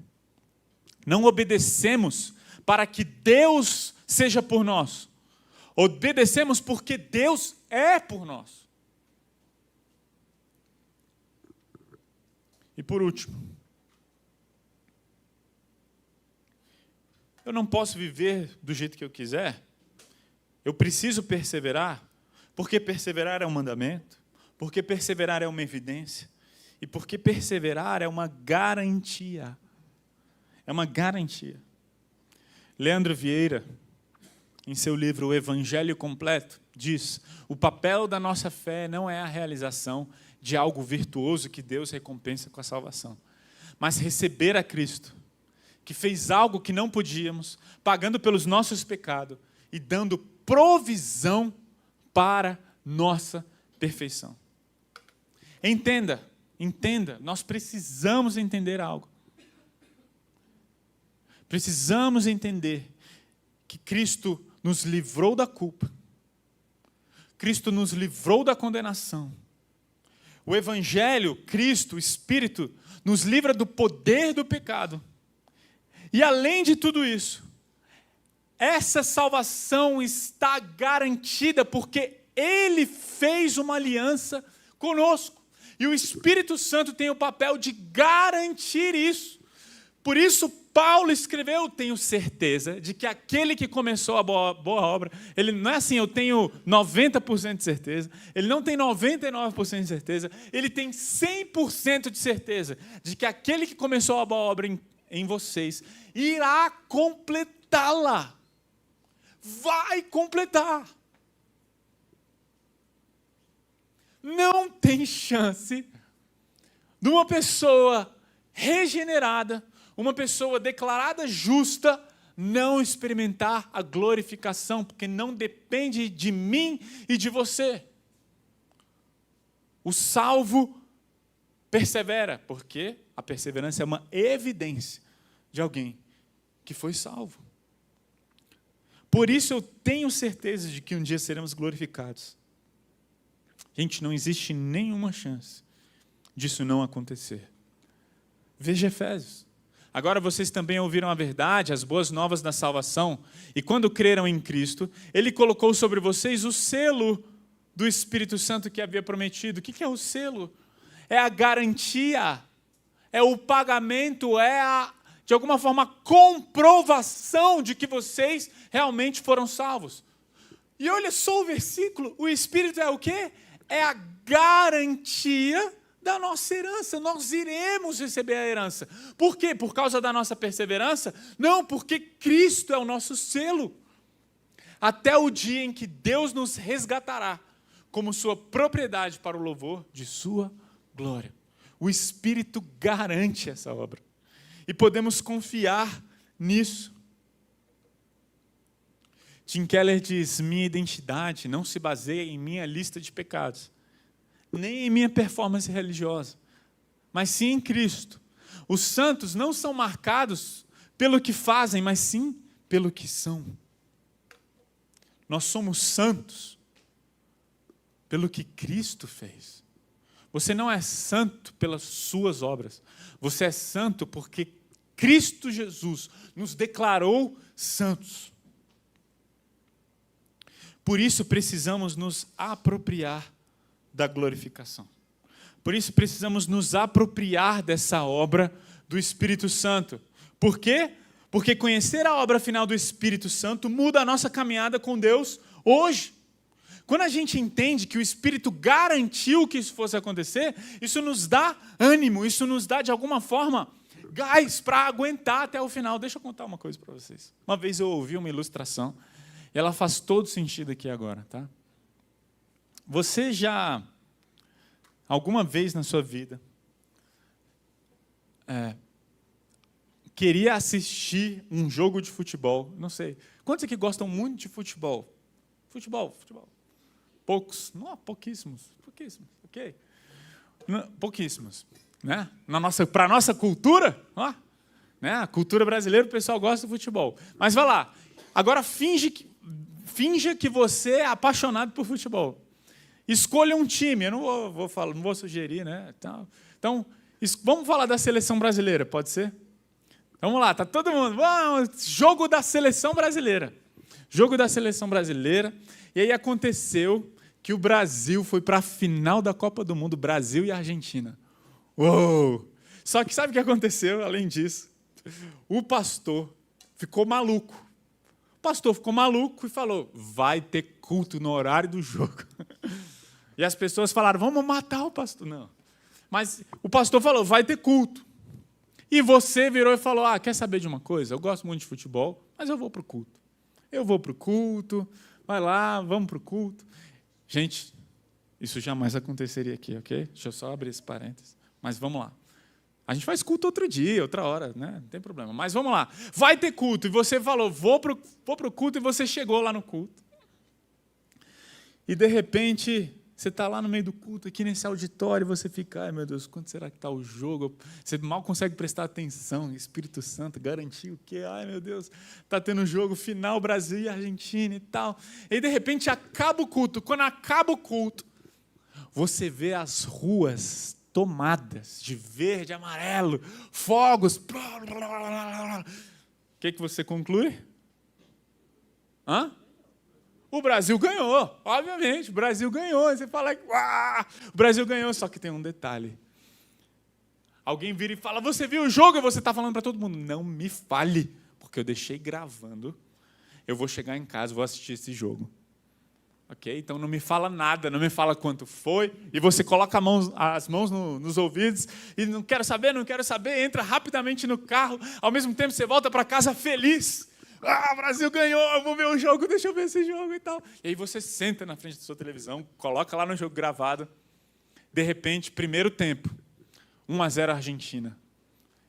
Não obedecemos para que Deus seja por nós. Obedecemos porque Deus é por nós. E por último, eu não posso viver do jeito que eu quiser. Eu preciso perseverar, porque perseverar é um mandamento, porque perseverar é uma evidência, e porque perseverar é uma garantia. É uma garantia. Leandro Vieira, em seu livro O Evangelho Completo, diz: o papel da nossa fé não é a realização de algo virtuoso que Deus recompensa com a salvação, mas receber a Cristo, que fez algo que não podíamos, pagando pelos nossos pecados e dando provisão para nossa perfeição. Entenda, nós precisamos entender algo. Precisamos entender que Cristo nos livrou da culpa. Cristo nos livrou da condenação. O Evangelho, Cristo, o Espírito, nos livra do poder do pecado. E além de tudo isso, essa salvação está garantida porque Ele fez uma aliança conosco. E o Espírito Santo tem o papel de garantir isso. Por isso, Paulo escreveu, tenho certeza de que aquele que começou a boa obra, ele não é assim, eu tenho 90% de certeza, ele não tem 99% de certeza, ele tem 100% de certeza de que aquele que começou a boa obra em vocês irá completá-la. Vai completar. Não tem chance de uma pessoa regenerada, uma pessoa declarada justa, não experimentar a glorificação, porque não depende de mim e de você. O salvo persevera, porque a perseverança é uma evidência de alguém que foi salvo. Por isso eu tenho certeza de que um dia seremos glorificados. Gente, não existe nenhuma chance disso não acontecer. Veja Efésios. Agora vocês também ouviram a verdade, as boas novas da salvação, e quando creram em Cristo, Ele colocou sobre vocês o selo do Espírito Santo que havia prometido. O que é o selo? É a garantia, é o pagamento, é a, de alguma forma, a comprovação de que vocês realmente foram salvos. E olha só o versículo, o Espírito é o quê? É a garantia da nossa herança, nós iremos receber a herança. Por quê? Por causa da nossa perseverança? Não, porque Cristo é o nosso selo. Até o dia em que Deus nos resgatará como sua propriedade para o louvor de sua glória. O Espírito garante essa obra. E podemos confiar nisso. Tim Keller diz, minha identidade não se baseia em minha lista de pecados, nem em minha performance religiosa, mas sim em Cristo. Os santos não são marcados pelo que fazem, mas sim pelo que são. Nós somos santos pelo que Cristo fez. Você não é santo pelas suas obras. Você é santo porque Cristo Jesus nos declarou santos. Por isso precisamos nos apropriar da glorificação. Por isso precisamos nos apropriar dessa obra do Espírito Santo. Por quê? Porque conhecer a obra final do Espírito Santo muda a nossa caminhada com Deus hoje. Quando a gente entende que o Espírito garantiu que isso fosse acontecer, isso nos dá ânimo, isso nos dá, de alguma forma, gás para aguentar até o final. Deixa eu contar uma coisa para vocês. Uma vez eu ouvi uma ilustração, e ela faz todo sentido aqui agora, tá? Você já, alguma vez na sua vida, queria assistir um jogo de futebol? Não sei. Quantos aqui gostam muito de futebol? Futebol. Poucos? Não, pouquíssimos, ok. Pouquíssimos. Né? Para a nossa cultura, ó, né? A cultura brasileira, o pessoal gosta de futebol. Mas vai lá, agora finge finja que você é apaixonado por futebol. Escolha um time. Eu não vou sugerir, né? Então, vamos falar da seleção brasileira, pode ser? Vamos lá, tá todo mundo. Vamos, jogo da seleção brasileira. Jogo da seleção brasileira. E aí aconteceu que o Brasil foi para a final da Copa do Mundo, Brasil e Argentina. Uou! Só que sabe o que aconteceu, além disso? O pastor ficou maluco. O pastor ficou maluco e falou, vai ter culto no horário do jogo. E as pessoas falaram, vamos matar o pastor. Não. Mas o pastor falou, vai ter culto. E você virou e falou, quer saber de uma coisa? Eu gosto muito de futebol, mas eu vou para o culto. Eu vou para o culto, vai lá, vamos para o culto. Gente, isso jamais aconteceria aqui, ok? Deixa eu só abrir esse parênteses. Mas vamos lá. A gente faz culto outro dia, outra hora, né? Não tem problema. Mas vamos lá. Vai ter culto. E você falou, vou para o culto, e você chegou lá no culto. E, de repente, você está lá no meio do culto, aqui nesse auditório, e você fica, ai, meu Deus, quando será que está o jogo? Você mal consegue prestar atenção. Espírito Santo garantiu o quê? Ai, meu Deus, está tendo jogo final, Brasil e Argentina e tal. E, de repente, acaba o culto. Quando acaba o culto, você vê as ruas tomadas de verde, amarelo, fogos. O que você conclui? O Brasil ganhou, obviamente, o Brasil ganhou. Você fala, o Brasil ganhou, só que tem um detalhe. Alguém vira e fala, você viu o jogo? E você está falando para todo mundo, não me fale, porque eu deixei gravando. Eu vou chegar em casa e vou assistir esse jogo. Ok? Então não me fala nada, não me fala quanto foi, e você coloca as mãos nos ouvidos, e não quero saber, entra rapidamente no carro, ao mesmo tempo você volta para casa feliz. O Brasil ganhou, eu vou ver o jogo, deixa eu ver esse jogo e tal. E aí você senta na frente da sua televisão, coloca lá no jogo gravado, de repente, primeiro tempo, 1-0 Argentina.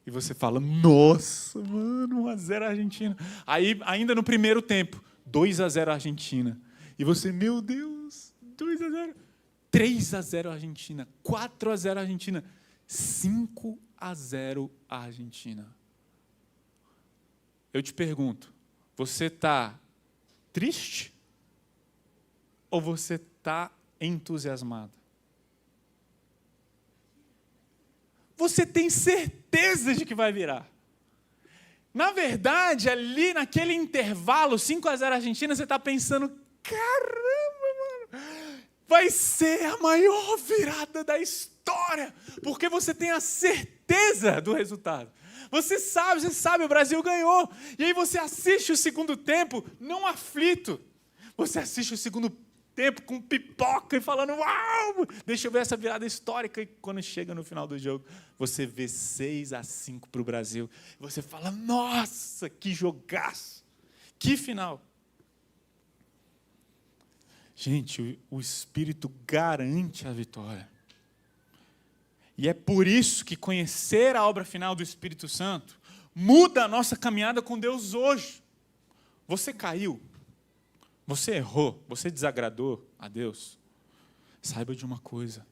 E você fala, nossa, mano, 1-0 Argentina. Aí, ainda no primeiro tempo, 2-0 Argentina. E você, meu Deus, 2-0. 3-0 Argentina, 4-0 Argentina, 5-0 Argentina. Eu te pergunto, você está triste ou você está entusiasmado? Você tem certeza de que vai virar. Na verdade, ali naquele intervalo, 5-0 Argentina, você está pensando, caramba, mano, vai ser a maior virada da história, porque você tem a certeza do resultado. Você sabe, o Brasil ganhou. E aí você assiste o segundo tempo, não aflito. Você assiste o segundo tempo com pipoca e falando, uau, deixa eu ver essa virada histórica. E quando chega no final do jogo, você vê 6-5 para o Brasil. E você fala, nossa, que jogaço, que final. Gente, o Espírito garante a vitória. E é por isso que conhecer a obra final do Espírito Santo muda a nossa caminhada com Deus hoje. Você caiu, você errou, você desagradou a Deus. Saiba de uma coisa,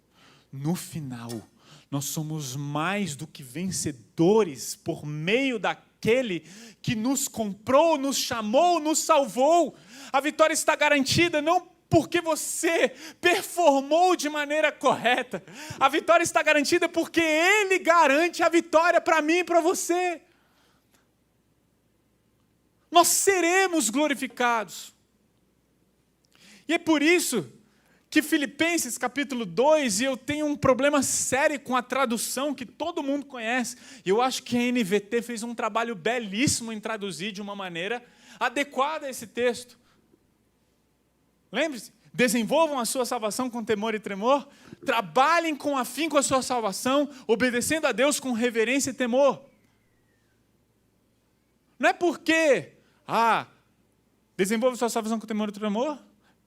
no final, nós somos mais do que vencedores por meio daquele que nos comprou, nos chamou, nos salvou. A vitória está garantida, não porque você performou de maneira correta. A vitória está garantida porque Ele garante a vitória para mim e para você. Nós seremos glorificados. E é por isso que Filipenses capítulo 2, e eu tenho um problema sério com a tradução que todo mundo conhece, e eu acho que a NVT fez um trabalho belíssimo em traduzir de uma maneira adequada a esse texto. Lembre-se, desenvolvam a sua salvação com temor e tremor, trabalhem com afinco a sua salvação, obedecendo a Deus com reverência e temor. Não é porque, desenvolva a sua salvação com temor e tremor,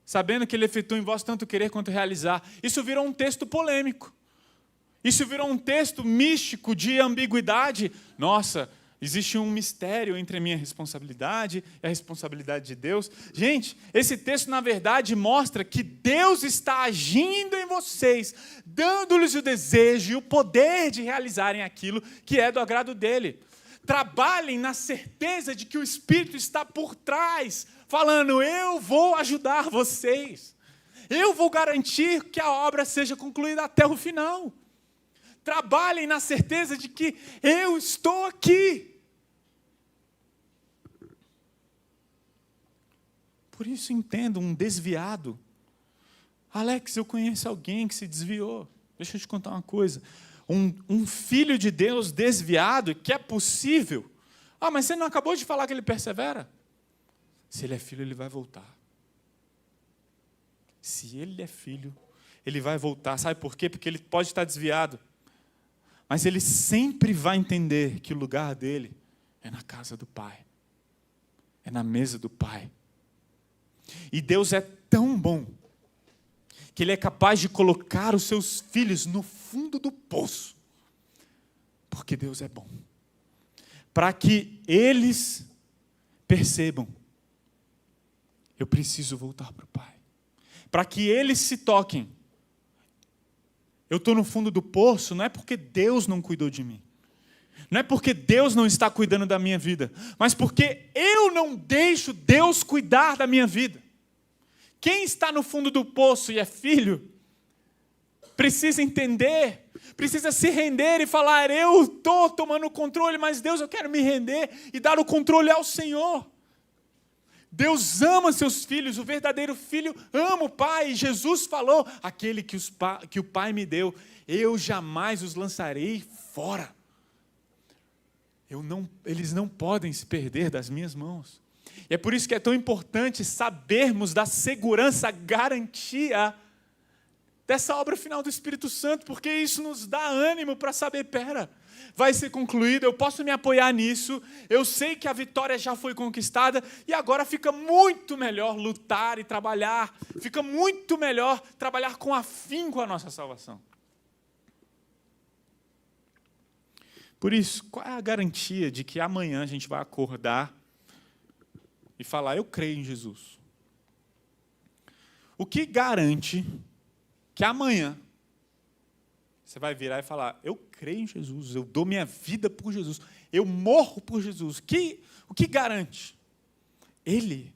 sabendo que Ele efetua em vós tanto querer quanto realizar. Isso virou um texto polêmico. Isso virou um texto místico de ambiguidade. Nossa, existe um mistério entre a minha responsabilidade e a responsabilidade de Deus. Gente, esse texto, na verdade, mostra que Deus está agindo em vocês, dando-lhes o desejo e o poder de realizarem aquilo que é do agrado dele. Trabalhem na certeza de que o Espírito está por trás, falando: eu vou ajudar vocês. Eu vou garantir que a obra seja concluída até o final. Trabalhem na certeza de que eu estou aqui. Por isso entendo um desviado. Alex, eu conheço alguém que se desviou. Deixa eu te contar uma coisa. Um filho de Deus desviado, que é possível. Mas você não acabou de falar que ele persevera? Se ele é filho, ele vai voltar. Se ele é filho, ele vai voltar. Sabe por quê? Porque ele pode estar desviado. Mas ele sempre vai entender que o lugar dele é na casa do Pai. É na mesa do Pai. E Deus é tão bom que Ele é capaz de colocar os seus filhos no fundo do poço. Porque Deus é bom. Para que eles percebam: eu preciso voltar para o Pai. Para que eles se toquem: eu estou no fundo do poço, não é porque Deus não cuidou de mim. Não é porque Deus não está cuidando da minha vida, mas porque eu não deixo Deus cuidar da minha vida. Quem está no fundo do poço e é filho, precisa entender, precisa se render e falar: eu estou tomando o controle, mas Deus, eu quero me render e dar o controle ao Senhor. Deus ama seus filhos, o verdadeiro filho ama o Pai. Jesus falou: aquele que o Pai me deu, eu jamais os lançarei fora. Eles não podem se perder das minhas mãos. E é por isso que é tão importante sabermos da segurança, garantia dessa obra final do Espírito Santo, porque isso nos dá ânimo para saber: vai ser concluído, eu posso me apoiar nisso, eu sei que a vitória já foi conquistada, e agora fica muito melhor lutar e trabalhar, fica muito melhor trabalhar com afinco a nossa salvação. Por isso, qual é a garantia de que amanhã a gente vai acordar e falar: eu creio em Jesus? O que garante que amanhã você vai virar e falar: eu creio em Jesus, eu dou minha vida por Jesus, eu morro por Jesus? O que garante? Ele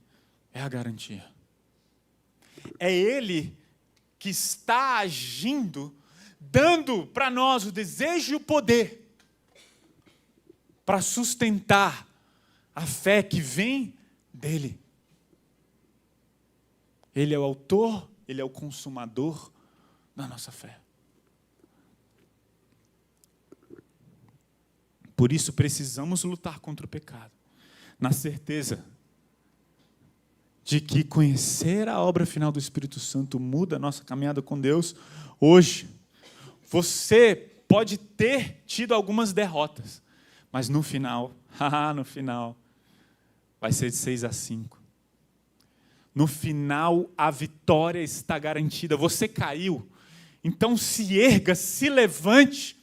é a garantia. É Ele que está agindo, dando para nós o desejo e o poder para sustentar a fé que vem dEle. Ele é o autor, Ele é o consumador da nossa fé. Por isso precisamos lutar contra o pecado, na certeza de que conhecer a obra final do Espírito Santo muda a nossa caminhada com Deus hoje. Você pode ter tido algumas derrotas, mas no final, vai ser de 6-5. No final, a vitória está garantida. Você caiu, então se erga, se levante.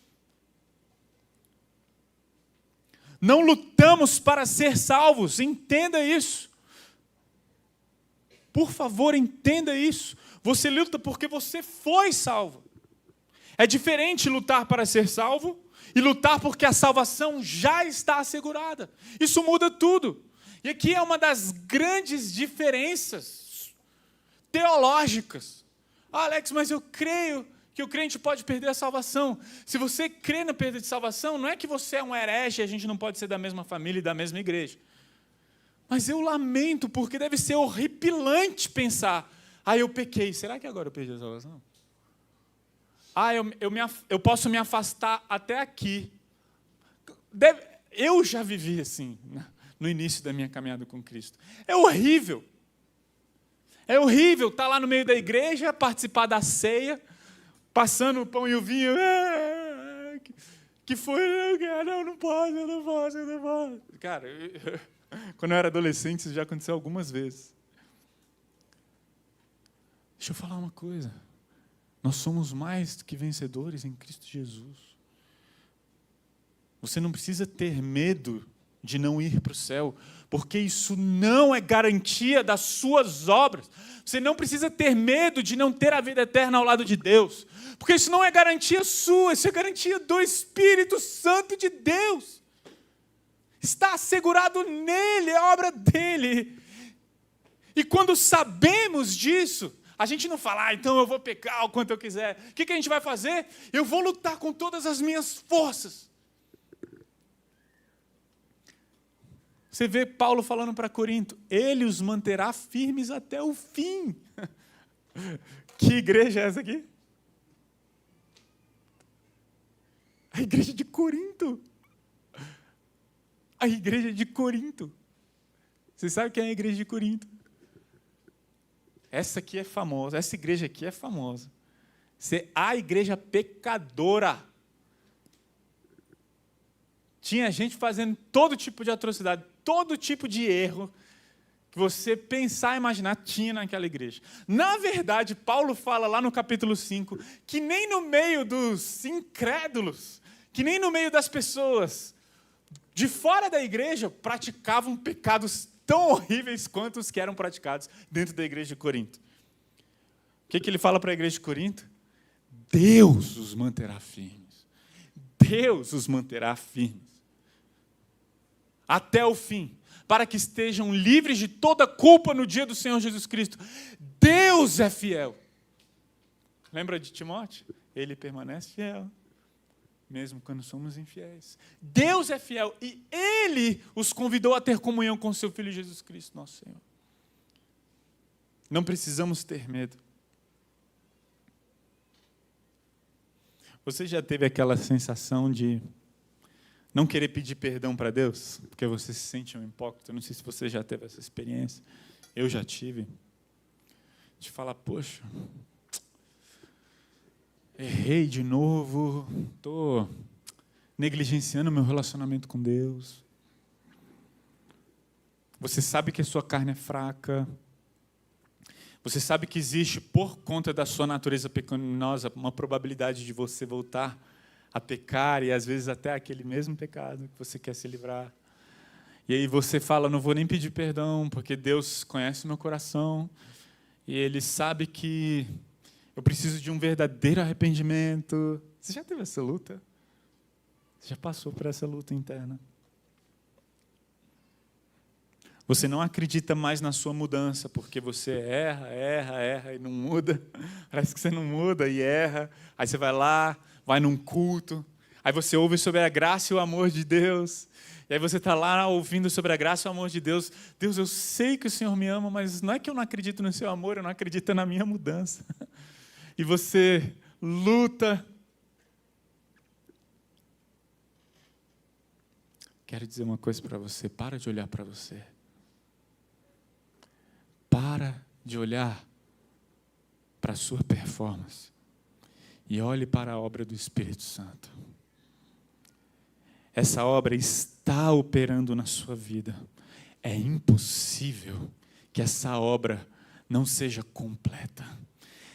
Não lutamos para ser salvos, entenda isso. Por favor, entenda isso. Você luta porque você foi salvo. É diferente lutar para ser salvo e lutar porque a salvação já está assegurada. Isso muda tudo. E aqui é uma das grandes diferenças teológicas. Alex, mas eu creio que o crente pode perder a salvação. Se você crê na perda de salvação, não é que você é um herege e a gente não pode ser da mesma família e da mesma igreja. Mas eu lamento, porque deve ser horripilante pensar: eu pequei, será que agora eu perdi a salvação? Eu posso me afastar até aqui. Eu já vivi assim, no início da minha caminhada com Cristo. É horrível. É horrível estar lá no meio da igreja, participar da ceia, passando o pão e o vinho. Que foi? Não posso. Cara, quando eu era adolescente, isso já aconteceu algumas vezes. Deixa eu falar uma coisa. Nós somos mais do que vencedores em Cristo Jesus. Você não precisa ter medo de não ir para o céu, porque isso não é garantia das suas obras. Você não precisa ter medo de não ter a vida eterna ao lado de Deus, porque isso não é garantia sua, isso é garantia do Espírito Santo de Deus. Está assegurado nele, é obra dele. E quando sabemos disso, a gente não fala, então eu vou pecar o quanto eu quiser. O que a gente vai fazer? Eu vou lutar com todas as minhas forças. Você vê Paulo falando para Corinto, ele os manterá firmes até o fim. Que igreja é essa aqui? A igreja de Corinto. A igreja de Corinto. Você sabe quem é a igreja de Corinto? Essa aqui é famosa, essa igreja aqui é famosa. A igreja pecadora. Tinha gente fazendo todo tipo de atrocidade, todo tipo de erro que você pensar e imaginar tinha naquela igreja. Na verdade, Paulo fala lá no capítulo 5 que nem no meio dos incrédulos, que nem no meio das pessoas de fora da igreja praticavam pecados tão horríveis quanto os que eram praticados dentro da igreja de Corinto. O que ele fala para a igreja de Corinto? Deus os manterá firmes. Deus os manterá firmes. Até o fim, para que estejam livres de toda culpa no dia do Senhor Jesus Cristo. Deus é fiel. Lembra de Timóteo? Ele permanece fiel, mesmo quando somos infiéis. Deus é fiel e Ele os convidou a ter comunhão com seu Filho Jesus Cristo, nosso Senhor. Não precisamos ter medo. Você já teve aquela sensação de não querer pedir perdão para Deus, porque você se sente um hipócrita? Não sei se você já teve essa experiência. Eu já tive. De falar, poxa, errei de novo, estou negligenciando meu relacionamento com Deus. Você sabe que a sua carne é fraca. Você sabe que existe, por conta da sua natureza pecaminosa, uma probabilidade de você voltar a pecar, e às vezes até aquele mesmo pecado que você quer se livrar. E aí você fala, não vou nem pedir perdão, porque Deus conhece o meu coração, e Ele sabe que eu preciso de um verdadeiro arrependimento. Você já teve essa luta? Você já passou por essa luta interna? Você não acredita mais na sua mudança, porque você erra e não muda. Parece que você não muda e erra. Aí você vai lá, vai num culto, aí você ouve sobre a graça e o amor de Deus, e aí você está lá ouvindo sobre a graça e o amor de Deus. Deus, eu sei que o Senhor me ama, mas não é que eu não acredito no seu amor, eu não acredito na minha mudança. E você luta. Quero dizer uma coisa para você, para de olhar para você. Para de olhar para a sua performance. E olhe para a obra do Espírito Santo. Essa obra está operando na sua vida. É impossível que essa obra não seja completa.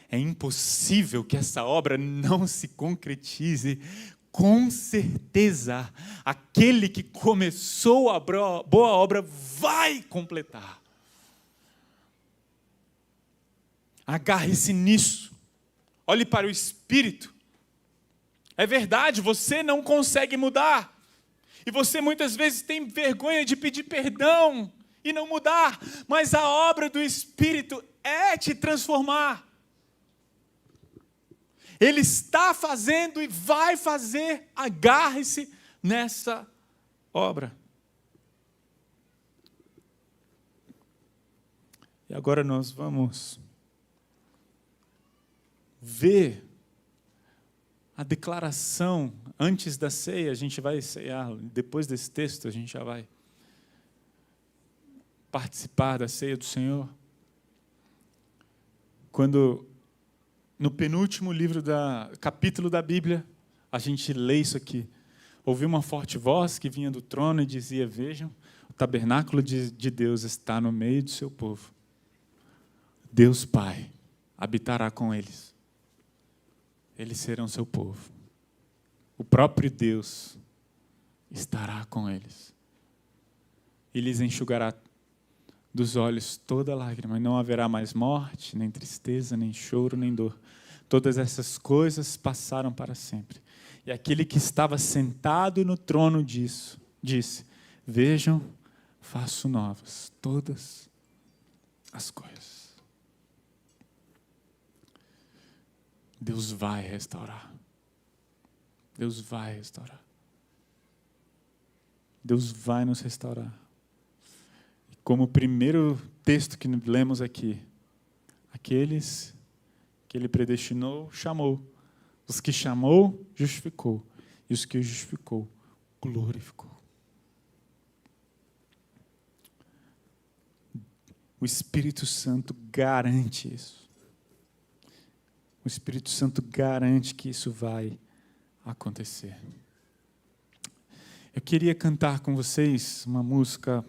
É impossível que essa obra não se concretize. Com certeza, aquele que começou a boa obra vai completar. Agarre-se nisso. Olhe para o Espírito. É verdade, você não consegue mudar. E você muitas vezes tem vergonha de pedir perdão e não mudar. Mas a obra do Espírito é te transformar. Ele está fazendo e vai fazer. Agarre-se nessa obra. E agora nós vamos ver a declaração antes da ceia. A gente vai ceiar, depois desse texto a gente já vai participar da ceia do Senhor. Quando no penúltimo capítulo da Bíblia, a gente lê isso aqui. Ouviu uma forte voz que vinha do trono e dizia, vejam, o tabernáculo de Deus está no meio do seu povo. Deus Pai habitará com eles. Eles serão seu povo. O próprio Deus estará com eles. E lhes enxugará dos olhos toda lágrima. E não haverá mais morte, nem tristeza, nem choro, nem dor. Todas essas coisas passaram para sempre. E aquele que estava sentado no trono disse, vejam, faço novas todas as coisas. Deus vai restaurar. Deus vai restaurar. Deus vai nos restaurar. E como o primeiro texto que lemos aqui, aqueles que Ele predestinou, chamou. Os que chamou, justificou. E os que justificou, glorificou. O Espírito Santo garante isso. O Espírito Santo garante que isso vai acontecer. Eu queria cantar com vocês uma música